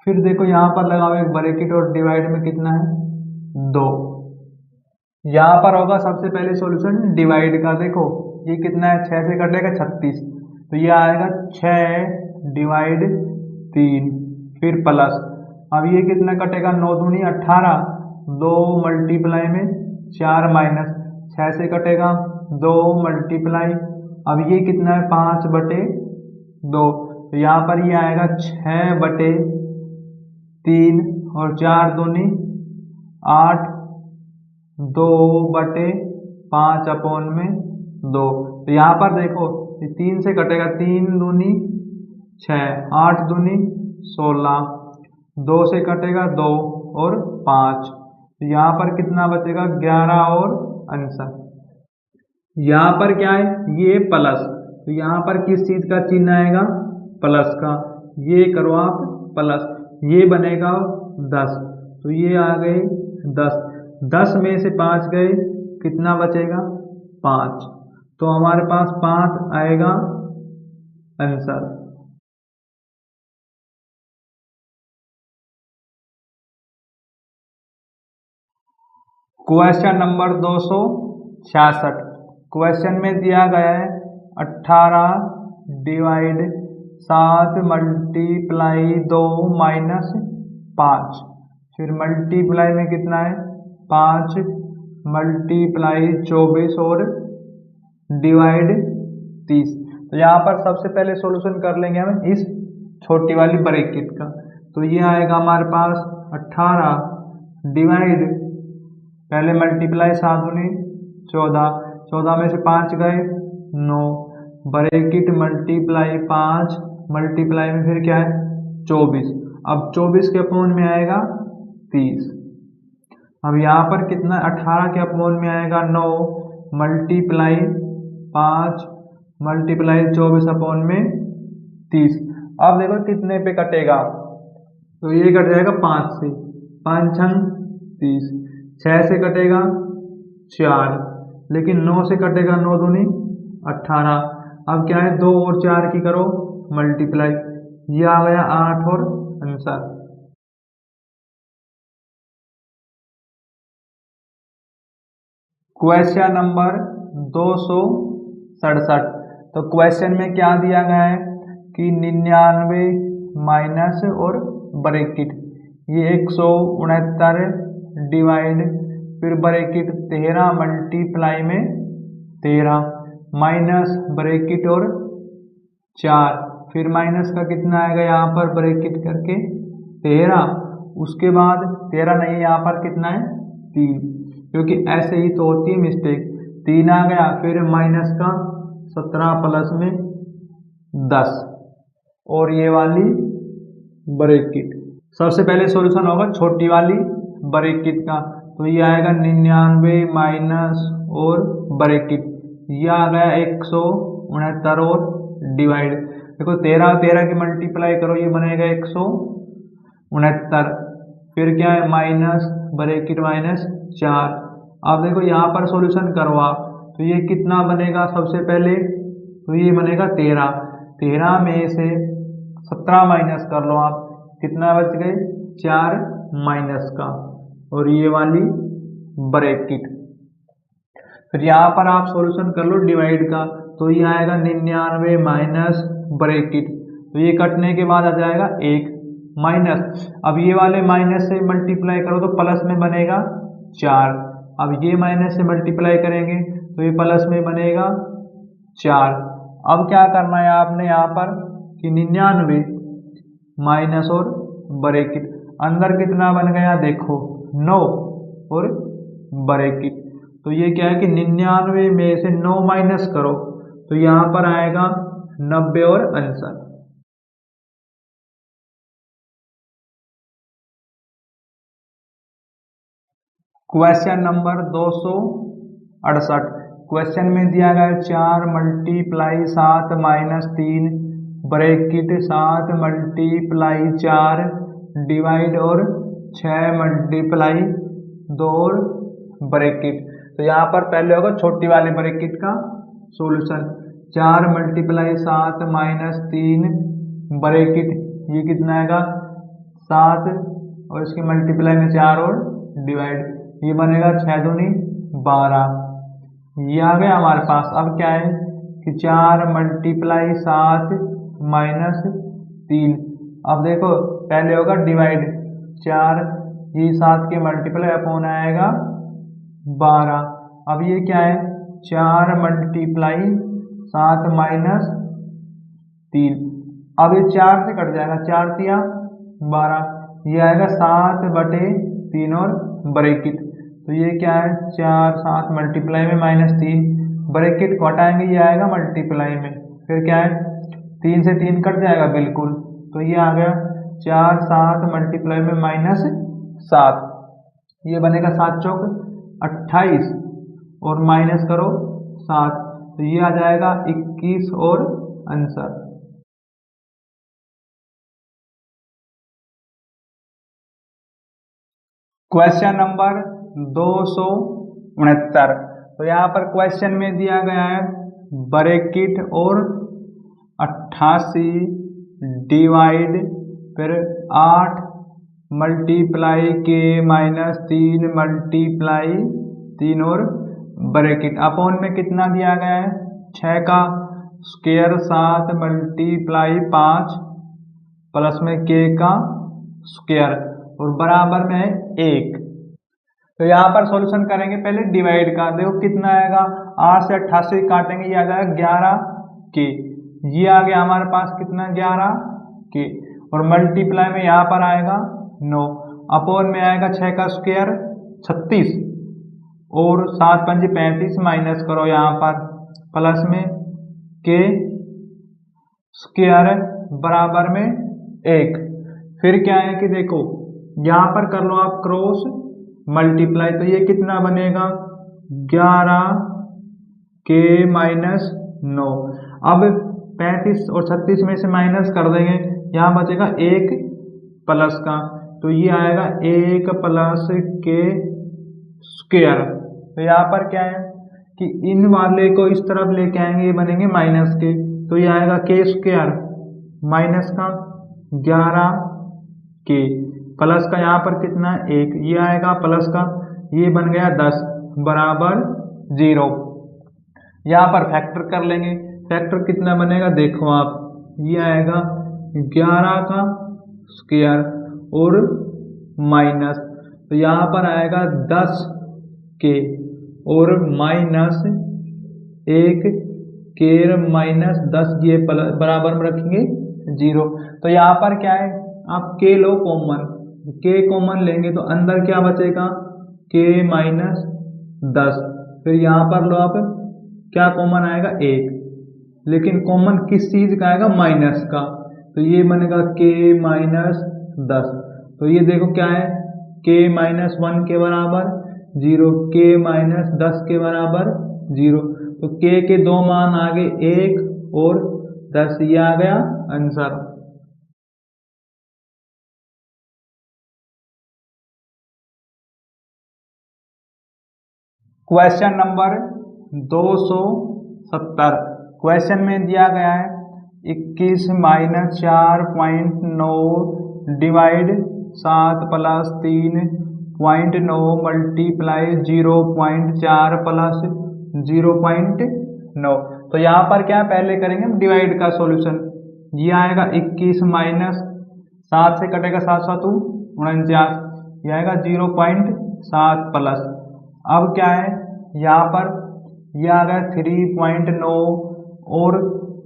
फिर देखो यहाँ पर लगाओ एक ब्रैकेट और डिवाइड में कितना है 2। यहाँ पर होगा सबसे पहले सॉल्यूशन डिवाइड का, देखो ये कितना है 6 से कटेगा 36, तो ये आएगा 6 डिवाइड 3 फिर प्लस, अब ये कितना कटेगा 9 दूनी 18, 2 मल्टीप्लाई में 4 माइनस 6 से कटेगा 2 मल्टीप्लाई, अब ये कितना है 5/2, तो यहाँ पर ये आएगा 6/3 और 4 दूनी 8, 2/5 अपॉन में 2। तो यहाँ पर देखो 3 से कटेगा 3 दूनी 6, 8 दूनी 16, 2 से कटेगा 2 और 5, तो यहाँ पर कितना बचेगा 11 और 69। यहाँ पर क्या है ये प्लस, तो यहाँ पर किस चीज का चिन्ह आएगा, प्लस का, ये करो आप प्लस, ये बनेगा 10, तो ये आ गए 10, 10 में से 5 गए कितना बचेगा 5, तो हमारे पास 5 आएगा आंसर। Question number 266। क्वेश्चन में दिया गया है 18 डिवाइड 7 मल्टीप्लाई 2 माइनस 5, फिर मल्टीप्लाई में कितना है 5 मल्टीप्लाई 24 और डिवाइड 30। तो यहाँ पर सबसे पहले सॉल्यूशन कर लेंगे हम इस छोटी वाली ब्रैकेट का, तो ये आएगा हमारे पास 18 डिवाइड, पहले मल्टीप्लाई 7 दूनी 14, 14 में से 5 गए 9, ब्रैकेट मल्टीप्लाई 5 मल्टीप्लाई में फिर क्या है 24, अब 24 के अपॉन में आएगा 30। अब यहाँ पर कितना 18 के अपॉन में आएगा 9 मल्टीप्लाई 5 मल्टीप्लाई 24 अपॉन में 30। अब देखो कितने पे कटेगा, तो ये कट जाएगा 5 से, 5 छंग 30, 6 से कटेगा 4, लेकिन 9 से कटेगा 9 दूनी 18। अब क्या है 2 और 4 की करो मल्टीप्लाई, ये आ गया 8 और आंसर। Question number 267। तो क्वेश्चन में क्या दिया गया है कि 99 माइनस और ब्रैकेट ये 169 डिवाइड, फिर ब्रैकेट 13 मल्टीप्लाई में 13 माइनस ब्रैकेट और 4, फिर माइनस का कितना आएगा यहाँ पर ब्रैकेट करके 13, उसके बाद 13 नहीं यहाँ पर कितना है 3, क्योंकि ऐसे ही तो होती है मिस्टेक, 3 आ गया फिर माइनस का 17 प्लस में 10 और ये वाली ब्रैकेट। सबसे पहले सॉल्यूशन होगा छोटी वाली ब्रैकेट का, तो ये आएगा 99 माइनस और ब्रैकेट, ये आ गया 169 और डिवाइड। देखो 13 13 की मल्टीप्लाई करो, ये बनेगा 169। फिर क्या है माइनस ब्रैकेट माइनस 4। अब देखो यहाँ पर सॉल्यूशन करो आप, तो ये कितना बनेगा सबसे पहले, तो ये बनेगा 13। 13 में से 17 माइनस कर लो आप, कितना बच गए 4 माइनस का और ये वाली ब्रैकेट। फिर यहाँ पर आप सॉल्यूशन कर लो डिवाइड का, तो ये आएगा 99 माइनस ब्रैकेट, तो ये कटने के बाद आ जाएगा 1 माइनस। अब ये वाले माइनस से मल्टीप्लाई करो तो प्लस में बनेगा 4। अब ये माइनस से मल्टीप्लाई करेंगे तो ये प्लस में बनेगा 4। अब क्या करना है आपने यहाँ पर कि 99 माइनस और ब्रैकेट, अंदर कितना बन गया देखो 9 और ब्रैकेट, तो ये क्या है कि 99 में से 9 माइनस करो तो यहाँ पर आएगा 90 और आंसर। Question number 268। क्वेश्चन में दिया गया 4 multiply 7 minus 3 bracket 7 multiply 4 divide और 6 मल्टीप्लाई 2 और ब्रैकेट। तो यहाँ पर पहले होगा छोटी वाली ब्रैकेट का सॉल्यूशन। 4 मल्टीप्लाई 7 माइनस 3 ब्रैकेट, ये कितना आएगा 7 और इसके मल्टीप्लाई में 4 और डिवाइड, ये बनेगा 6 दूनी 12। ये आ गया हमारे पास। अब क्या है कि 4 मल्टीप्लाई 7 माइनस 3, अब देखो पहले होगा डिवाइड 4, ये 7 के मल्टीप्लाई अपॉन आएगा 12। अब ये क्या है 4 मल्टीप्लाई 7 माइनस 3, अब ये 4 से कट जाएगा, 4 तिया 12, ये आएगा 7/3 और ब्रैकेट, तो ये क्या है 4 7 मल्टीप्लाई में माइनस 3, ब्रैकेट को हटाएंगे ये आएगा मल्टीप्लाई में, फिर क्या है 3 से 3 कट जाएगा बिल्कुल, तो ये आ गया 4 7 मल्टीप्लाई में माइनस 7, ये बनेगा 7 चौक 28 और माइनस करो 7, तो ये आ जाएगा 21 और आंसर। Question number 269। तो यहाँ पर क्वेश्चन में दिया गया है ब्रैकेट और 88 डिवाइड फिर 8 मल्टीप्लाई के माइनस 3 मल्टीप्लाई 3 और ब्रैकेट, अपॉन में कितना दिया गया है 6 का स्क्वायर 7 मल्टीप्लाई 5 प्लस में के का स्क्वायर और बराबर में है 1। तो यहाँ पर सॉल्यूशन करेंगे पहले डिवाइड का, देखो कितना आएगा 8 से 88 काटेंगे, ये आ जाएगा 11 के, ये आ गया हमारे पास कितना 11 के, और मल्टीप्लाई में यहाँ पर आएगा 9, अपॉन में आएगा 6 का स्क्वायर 36 और 7 5 35 माइनस करो यहाँ पर प्लस में के स्क्वायर बराबर में 1। फिर क्या है कि देखो यहाँ पर कर लो आप क्रॉस मल्टीप्लाई, तो ये कितना बनेगा 11 के माइनस 9, अब 35 और 36 में से माइनस कर देंगे, यहाँ बचेगा 1 प्लस का, तो ये आएगा 1 प्लस के स्क्वायर। तो यहाँ पर क्या है कि इन वाले को इस तरफ लेके आएंगे, ये बनेंगे माइनस के, तो ये आएगा के स्क्वायर माइनस का 11 के प्लस का यहाँ पर कितना 1, ये आएगा प्लस का, ये बन गया 10 बराबर 0। यहाँ पर फैक्टर कर लेंगे, फैक्टर कितना बनेगा देखो आप, ये आएगा 11 का स्क्वायर और माइनस, तो यहाँ पर आएगा 10 के और माइनस 1 के माइनस 10, ये बराबर में रखेंगे 0। तो यहाँ पर क्या है आप के लो कॉमन, के कॉमन लेंगे तो अंदर क्या बचेगा के माइनस 10, फिर यहाँ पर लो आप क्या कॉमन आएगा 1, लेकिन कॉमन किस चीज़ का आएगा, माइनस का, तो ये बनेगा k माइनस 10। तो ये देखो क्या है, k माइनस 1 के बराबर 0, k माइनस 10 के बराबर 0। तो k के दो मान आ गए 1 और 10, ये आ गया आंसर। Question number 270। क्वेश्चन में दिया गया है 21 minus 4.9 divide 7 plus 3.9 multiply 0.4 plus 0.9। तो यहाँ पर क्या है, पहले करेंगे हम डिवाइड का सॉल्यूशन। ये आएगा 21 माइनस 7 से कटेगा 7 7 49, ये आएगा 0.7 प्लस, अब क्या है यहाँ पर ये आ गया 3.9 और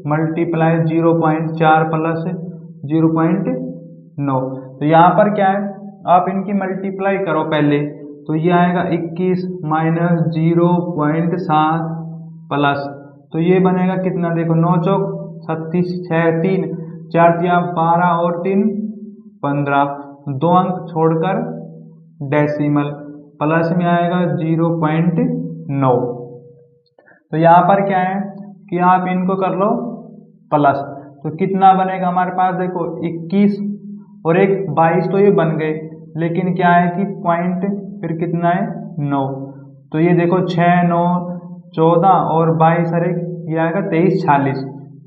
मल्टीप्लाई 0.4 प्लस 0.9। तो यहाँ पर क्या है, आप इनकी मल्टीप्लाई करो पहले, तो ये आएगा 21 माइनस 0.7 प्लस, तो ये बनेगा कितना, देखो 9 चौक 36, 6 3 4 तिया 12 और 3 15, 2 अंक छोड़कर डेसिमल, प्लस में आएगा 0.9। तो यहाँ पर क्या है कि आप इनको कर लो प्लस, तो कितना बनेगा हमारे पास, देखो 21 और एक 22, तो ये बन गए, लेकिन क्या है कि पॉइंट फिर कितना है 9, तो ये देखो 6 9 14 और 22 अरे ये आएगा 23 46,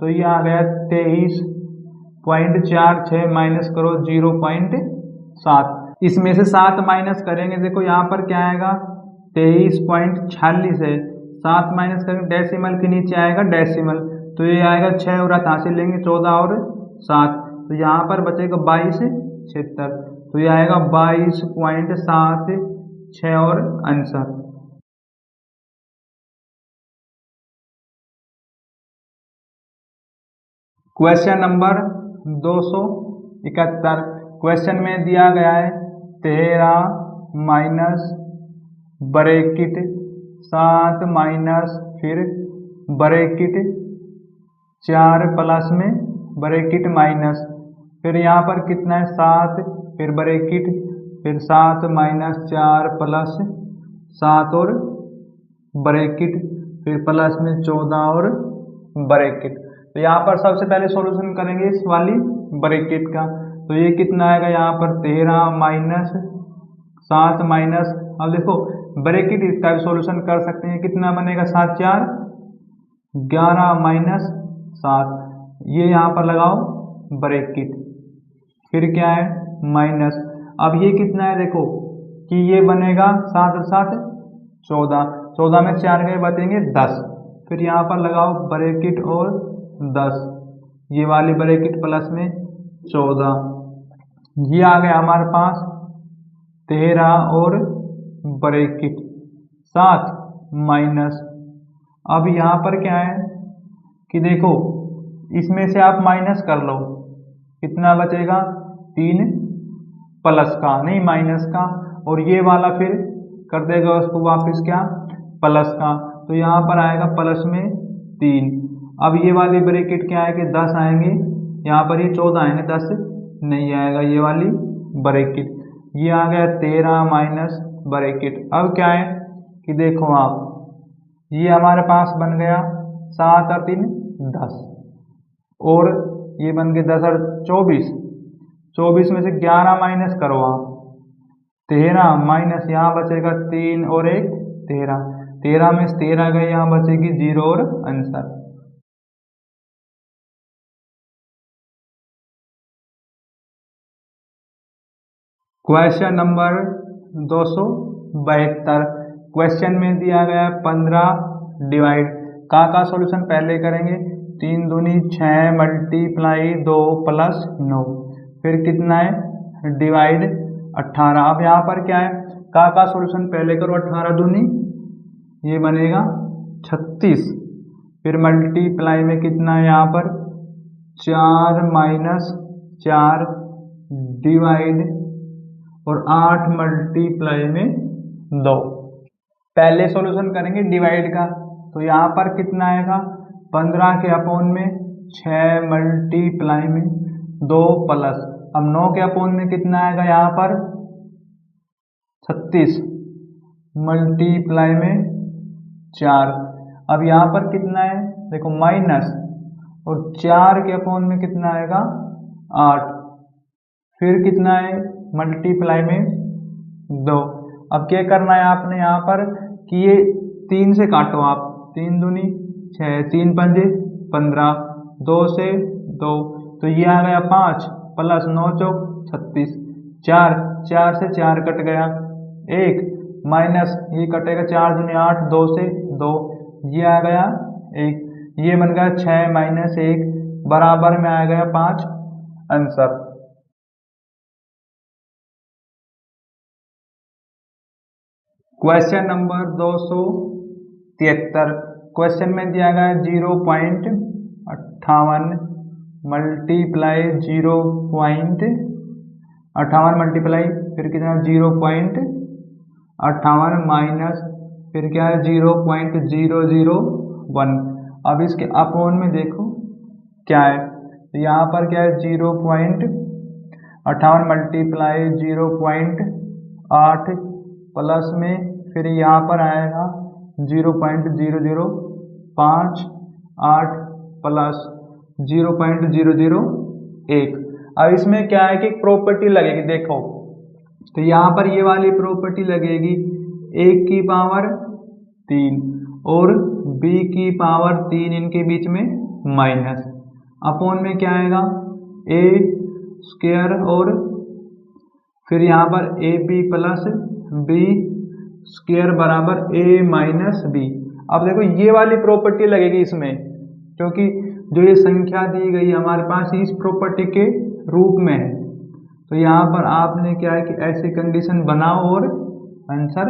तो ये आ गया 23.46 माइनस करो 0.7, इसमें से 7 माइनस करेंगे, देखो यहाँ पर क्या आएगा 23.46 है, 7 माइनस करेंगे डेसिमल के नीचे आएगा डेसिमल, तो ये आएगा 6 और हासिल लेंगे 14 और 7, तो यहाँ पर बचेगा 22 76, तो ये आएगा 22.76 और आंसर। Question number 271। क्वेश्चन में दिया गया है 13 माइनस ब्रैकेट 7 माइनस फिर ब्रैकेट 4 प्लस में ब्रैकेट माइनस, फिर यहाँ पर कितना है 7 फिर ब्रैकेट फिर 7 माइनस 4 प्लस 7 और ब्रैकेट फिर प्लस में 14 और ब्रैकेट। तो यहाँ पर सबसे पहले सॉल्यूशन करेंगे इस वाली ब्रैकेट का, तो ये कितना आएगा यहाँ पर 13 माइनस 7 माइनस, अब देखो ब्रैकेट इसका भी सॉल्यूशन कर सकते हैं, कितना बनेगा 7 4 11 माइनस 7, ये यहाँ पर लगाओ ब्रैकेट, फिर क्या है माइनस, अब ये कितना है देखो कि ये बनेगा 7 और 7 14, 14 में 4 गए बचेंगे 10, फिर यहाँ पर लगाओ ब्रैकेट और 10, ये वाली ब्रैकेट प्लस में 14, ये आ गया हमारे पास 13 और ब्रैकेट 7 माइनस, अब यहाँ पर क्या है कि देखो इसमें से आप माइनस कर लो, कितना बचेगा 3 प्लस का नहीं माइनस का, और ये वाला फिर कर देगा उसको वापस क्या प्लस का, तो यहाँ पर आएगा प्लस में 3, अब ये वाली ब्रैकेट क्या है कि 10 आएंगे, यहाँ पर ये 14 आएंगे 10 नहीं आएगा, ये वाली ब्रैकेट, ये आ गया 13 माइनस ब्रैकेट। अब क्या है कि देखो आप ये हमारे पास बन गया 7 और 3 10, और ये बन गए 10 और 24, 24 में से 11 माइनस करो आप 13 माइनस यहाँ बचेगा 3 और 1 13, 13 में से 13 गए यहाँ बचेगी 0 और आंसर। Question number 272। क्वेश्चन में दिया गया 15 डिवाइड का सॉल्यूशन पहले करेंगे, 3 दूनी 6 मल्टीप्लाई 2 प्लस 9, फिर कितना है डिवाइड 18। अब यहाँ पर क्या है का सॉल्यूशन पहले करो, 18 दूनी ये बनेगा 36, फिर मल्टीप्लाई में कितना है यहाँ पर 4 माइनस 4 डिवाइड और 8 मल्टीप्लाई में 2। पहले सॉल्यूशन करेंगे डिवाइड का, तो यहाँ पर कितना आएगा 15 के अपोन में 6 मल्टीप्लाई में 2 प्लस, अब 9 के अपोन में कितना आएगा यहाँ पर 36 मल्टीप्लाई में 4। अब यहाँ पर कितना है देखो माइनस, और 4 के अपोन में कितना आएगा 8, फिर कितना है मल्टीप्लाई में 2। अब क्या करना है आपने यहाँ पर कि ये 3 से काटो आप, 3 दूनी 6, 3 पंजे 15, 2 से 2, तो ये आ गया 5 प्लस 9 चौक 36, 4 से 4 कट गया, 1 माइनस ये कटेगा 4 दूनी 8, 2 से 2, ये आ गया 1, ये बन गया 6 माइनस 1 बराबर में आ गया 5 आंसर। क्वेश्चन नंबर 273, क्वेश्चन में दिया गया 0.58 मल्टीप्लाई 0.58 मल्टीप्लाई फिर कितना 0.58 माइनस फिर क्या है 0.001। अब इसके अपोन में देखो क्या है, तो यहाँ पर क्या है 0.58 मल्टीप्लाई 0.8 प्लस में फिर यहाँ पर आएगा 0.0058 प्लस 0.001। अब इसमें क्या है कि प्रॉपर्टी लगेगी देखो, तो यहाँ पर ये वाली प्रॉपर्टी लगेगी 1 की पावर 3 और b की पावर 3 इनके बीच में माइनस, अपोन में क्या आएगा a स्क्वायर और फिर यहाँ पर A B plus B square बराबर a माइनस बी। अब देखो ये वाली प्रॉपर्टी लगेगी इसमें, क्योंकि जो ये संख्या दी गई हमारे पास इस प्रॉपर्टी के रूप में है, तो यहाँ पर आपने क्या है कि ऐसी कंडीशन बनाओ और आंसर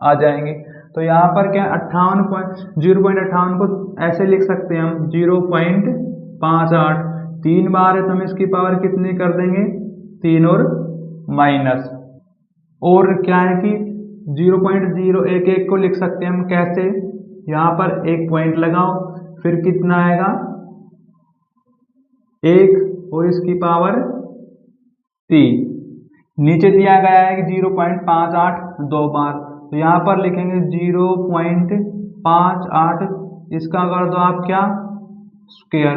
आ जाएंगे। तो यहाँ पर क्या 0.58 को ऐसे लिख सकते हैं हम 0.58, 3 बार है तो हम इसकी पावर कितनी कर देंगे 3 और माइनस, और क्या है कि 0.011 को लिख सकते हैं हम कैसे, यहाँ पर एक पॉइंट लगाओ फिर कितना आएगा 1 और इसकी पावर 3, नीचे दिया गया है कि 0.58 2 बार, तो यहाँ पर लिखेंगे 0.58, इसका कर दो आप क्या स्क्वायर,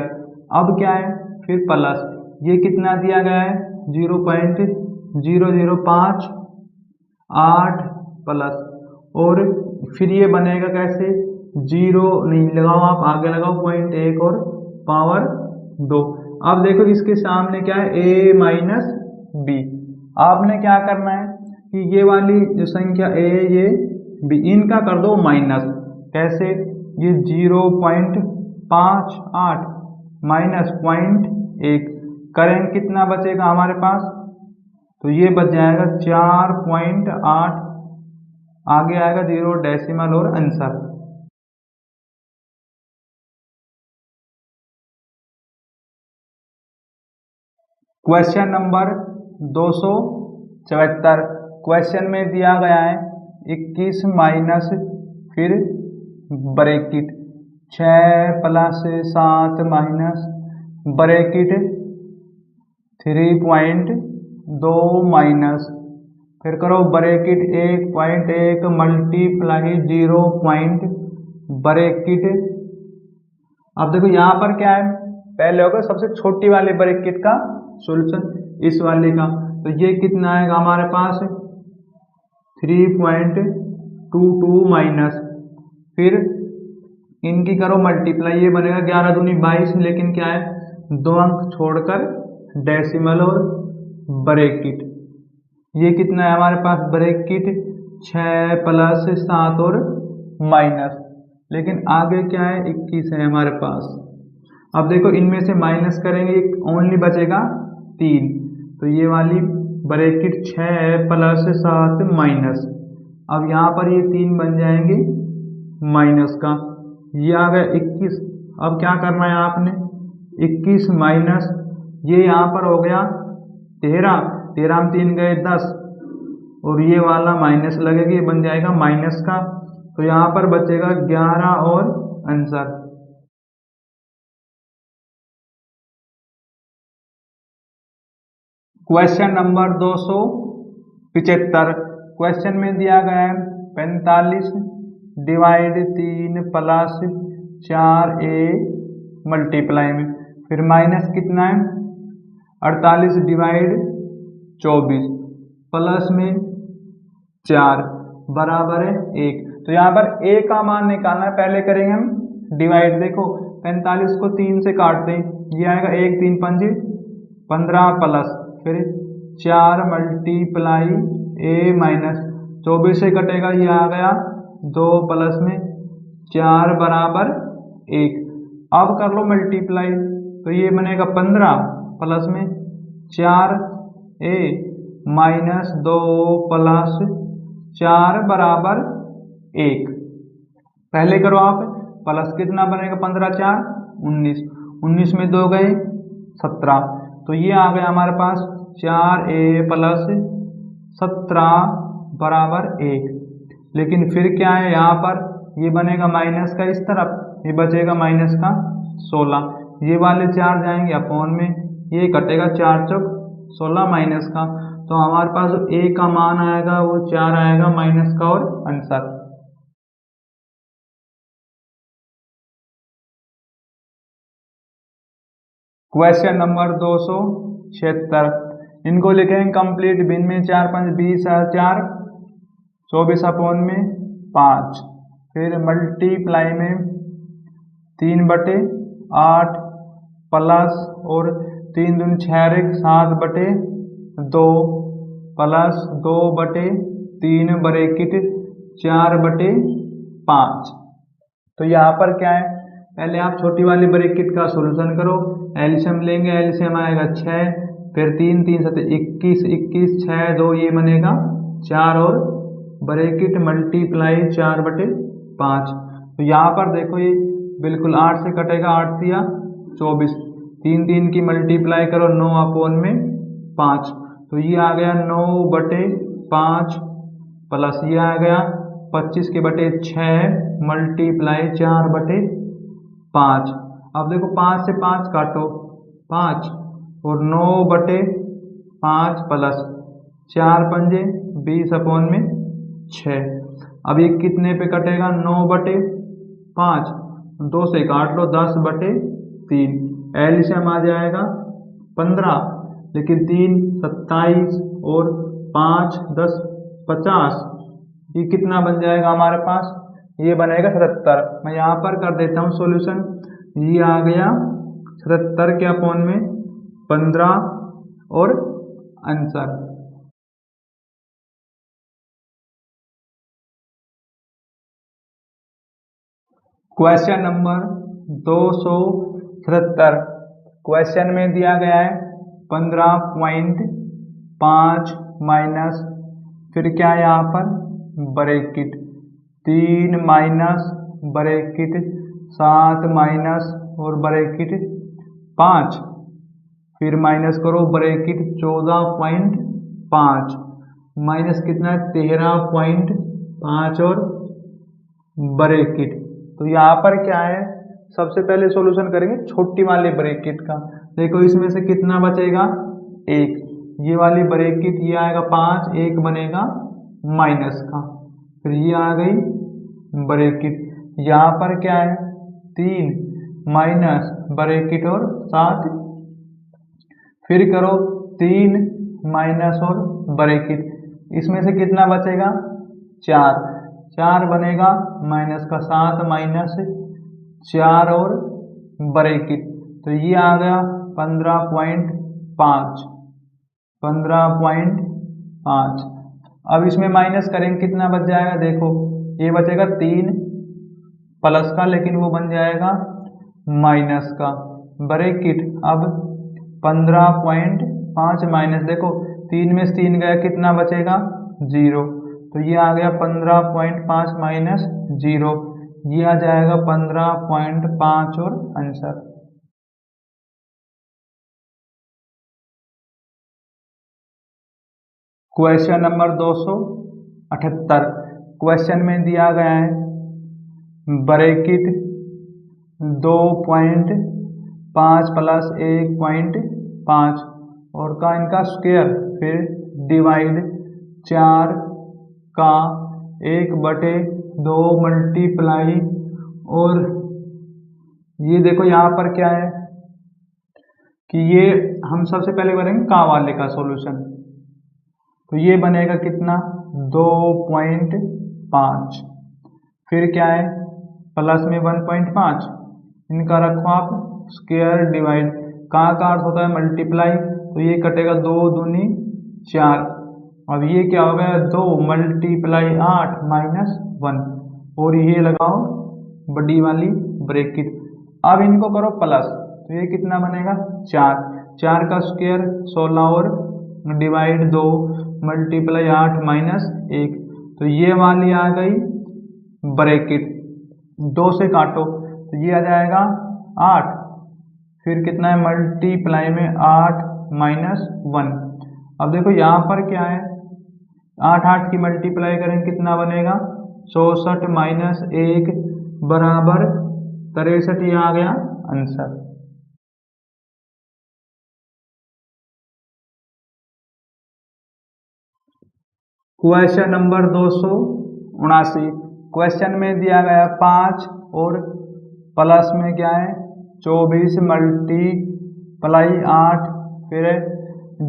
अब क्या है फिर प्लस ये कितना दिया गया है 0.0058 प्लस, और फिर ये बनेगा कैसे 0 नहीं लगाओ आप आगे लगाओ 0.1 और पावर 2। अब देखो इसके सामने क्या है a माइनस बी, आपने क्या करना है कि ये वाली जो संख्या a है ये b इनका कर दो माइनस, कैसे ये 0.58 माइनस 0.1 करेंगे कितना बचेगा हमारे पास, तो ये बच जाएगा 4.8, आगे आएगा 0 डेसिमल और आंसर। क्वेश्चन नंबर 274, क्वेश्चन में दिया गया है 21 माइनस फिर bracket 6 plus 7 minus bracket 3.2 minus फिर करो ब्रैकेट 1.1 मल्टीप्लाई 0 ब्रैकेट। अब देखो यहाँ पर क्या है, पहले होगा सबसे छोटी वाले ब्रैकेट का सॉल्यूशन इस वाले का, तो ये कितना आएगा हमारे पास 3.22 माइनस फिर इनकी करो मल्टीप्लाई, ये बनेगा 11 दूनी 22, लेकिन क्या है 2 अंक छोड़कर डेसिमल और ब्रैकेट, ये कितना है हमारे पास ब्रैकेट 6 प्लस 7 और माइनस, लेकिन आगे क्या है 21 है हमारे पास। अब देखो इनमें से माइनस करेंगे ओनली बचेगा 3, तो ये वाली ब्रैकेट 6 प्लस 7 माइनस, अब यहाँ पर ये 3 बन जाएंगे माइनस का, ये आ गया 21। अब क्या करना है आपने 21 माइनस ये यहाँ पर हो गया 13 में 3 गए 10, और ये वाला माइनस लगेगा, ये बन जाएगा माइनस का, तो यहाँ पर बचेगा 11 और आंसर। Question number 275। क्वेश्चन में दिया गया है 45 डिवाइड 3 प्लस 4a मल्टीप्लाई में, फिर माइनस कितना है 48 डिवाइड 24 प्लस में 4 बराबर है 1। तो यहाँ पर a का मान निकालना है। पहले करेंगे हम डिवाइड। देखो 45 को 3 से काटते हैं, ये आएगा 1 3 5 15 प्लस फिर 4 मल्टीप्लाई a माइनस 24 से कटेगा, ये आ गया 2 प्लस में 4 बराबर 1। अब कर लो मल्टीप्लाई, तो ये बनेगा 15 प्लस में 4a माइनस 2 प्लस 4 बराबर 1। पहले करो आप, प्लस कितना बनेगा 15 4 19, 19 में 2 गए 17, तो ये आ गया हमारे पास 4a प्लस 17 बराबर 1। लेकिन फिर क्या है यहाँ पर, ये बनेगा माइनस का इस तरफ, ये बचेगा माइनस का 16, ये वाले 4 जाएंगे अपॉन में, ये कटेगा 4 चौक 16 माइनस का, तो हमारे पास जो a का मान आएगा वो 4 आएगा माइनस का और आंसर। Question number 276। इनको लिखेंगे कंप्लीट। बिन में 4 5 20 4 24 अपॉन में 5, फिर मल्टीप्लाई में 3/8 प्लस और 3 दूनी 6 7/2 प्लस 2/3 ब्रैकेट 4/5। तो यहाँ पर क्या है, पहले आप छोटी वाली ब्रैकेट का सॉल्यूशन करो। एलसीएम लेंगे, एलसीएम आएगा 6, फिर 3 3 7 21 21 6 2, ये बनेगा 4 और ब्रैकेट मल्टीप्लाई 4/5। तो यहाँ पर देखो ये बिल्कुल 8 से कटेगा, 8 दिया 24, 3 3 की मल्टीप्लाई करो 9 अपॉन में 5, तो ये आ गया 9/5 प्लस ये आ गया 25/6 मल्टीप्लाई 4/5। अब देखो 5 से 5 काटो 5 और 9/5 प्लस 4 पंजे 20 अपॉन में 6। अब ये कितने पे कटेगा 9/5, 2 से काट लो 10/3, एलसीएम आ जाएगा 15, लेकिन 3 27 और 5 10 50, ये कितना बन जाएगा हमारे पास, ये बनेगा 77। मैं यहाँ पर कर देता हूँ सॉल्यूशन, ये आ गया 77 के अपॉन में 15 और आंसर। Question number 277। क्वेश्चन में दिया गया है 15.5 माइनस, फिर क्या है यहाँ पर ब्रैकेट 3 माइनस ब्रैकेट 7 माइनस और ब्रैकेट 5, फिर माइनस करो ब्रैकेट 14.5 माइनस कितना है 13.5 और ब्रैकेट। तो यहाँ पर क्या है, सबसे पहले सॉल्यूशन करेंगे छोटी वाले ब्रैकेट का। देखो इसमें से कितना बचेगा 1, ये वाली ब्रैकेट ये आएगा 5, 1 बनेगा माइनस का, फिर ये आ गई ब्रैकेट। यहाँ पर क्या है 3 माइनस ब्रैकेट और 7, फिर करो 3 माइनस और ब्रैकेट, इसमें से कितना बचेगा 4, 4 बनेगा माइनस का 7 माइनस 4 और ब्रैकेट, तो ये आ गया 15.5, 15.5। अब इसमें माइनस करेंगे कितना बच जाएगा, देखो ये बचेगा 3 प्लस का, लेकिन वो बन जाएगा माइनस का ब्रैकेट। अब 15.5 माइनस, देखो 3 में से 3 गया, कितना बचेगा 0, तो ये आ गया 15.5 माइनस 0, ये आ जाएगा 15.5 और आंसर। Question number 278। क्वेश्चन में दिया गया है ब्रैकेट 2.5 प्लस 1.5 और का इनका स्क्वायर, फिर डिवाइड 4 का 1/2 मल्टीप्लाई, और ये देखो यहाँ पर क्या है कि ये हम सबसे पहले करेंगे का वाले का सॉल्यूशन। तो ये बनेगा कितना 2.5, फिर क्या है प्लस में 1.5, इनका रखो आप स्क्वायर डिवाइड, का अर्थ होता है मल्टीप्लाई, तो ये कटेगा 2 दूनी 4। अब ये क्या हो गया 2 मल्टीप्लाई 8 माइनस 1, और ये लगाओ बड़ी वाली ब्रैकेट। अब इनको करो प्लस, तो ये कितना बनेगा 4 का स्क्वायर 16 और डिवाइड 2 मल्टीप्लाई 8 माइनस 1, तो ये वाली आ गई ब्रैकेट, 2 से काटो तो ये आ जाएगा 8, फिर कितना है मल्टीप्लाई में 8 माइनस 1। अब देखो यहाँ पर क्या है 8 की मल्टीप्लाई करेंगे कितना बनेगा 64 माइनस 1 बराबर 63, ये आ गया आंसर। क्वेश्चन नंबर 279, क्वेश्चन में दिया गया 5 और प्लस में क्या है 24 मल्टीप्लाई 8, फिर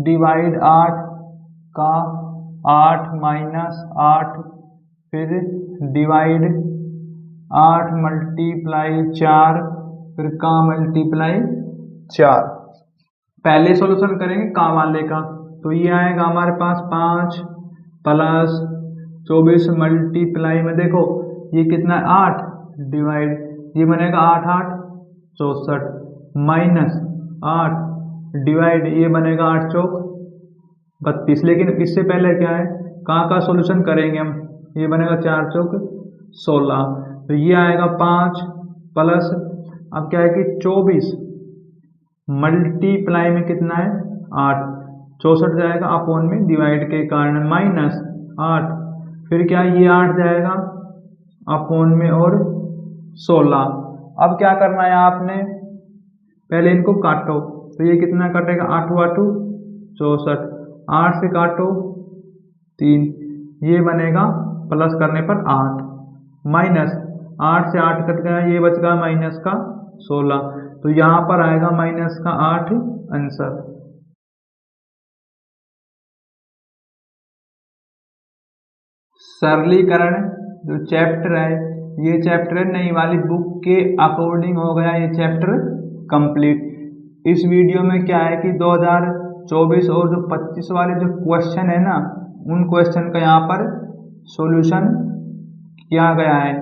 डिवाइड 8 का 8 माइनस 8, फिर डिवाइड 8 मल्टीप्लाई 4, फिर का मल्टीप्लाई 4। पहले सॉल्यूशन करेंगे का वाले का, तो ये आएगा हमारे पास 5 प्लस 24 मल्टीप्लाई में देखो ये कितना है 8 डिवाइड, ये बनेगा 8 8 64 माइनस 8 डिवाइड, ये बनेगा 8 चौक 32। लेकिन इससे पहले क्या है का सॉल्यूशन करेंगे हम, ये बनेगा 4 चौक 16, तो ये आएगा 5 प्लस, अब क्या है कि 24 मल्टीप्लाई में कितना है 8, 64 जाएगा अपोन में डिवाइड के कारण माइनस 8, फिर क्या ये 8 जाएगा अपोन में और 16। अब क्या करना है आपने पहले इनको काटो, तो ये कितना कटेगा 8 8 64, 8 से काटो 3, ये बनेगा प्लस करने पर 8 माइनस 8 से 8 कट गया, ये बच गया माइनस का 16, तो यहाँ पर आएगा माइनस का 8 आंसर। सरलीकरण जो चैप्टर है, ये चैप्टर नई वाली बुक के अकॉर्डिंग हो गया ये चैप्टर कंप्लीट। इस वीडियो में क्या है कि 2024 और जो 25 वाले जो क्वेश्चन है ना, उन क्वेश्चन का यहाँ पर सॉल्यूशन किया गया है।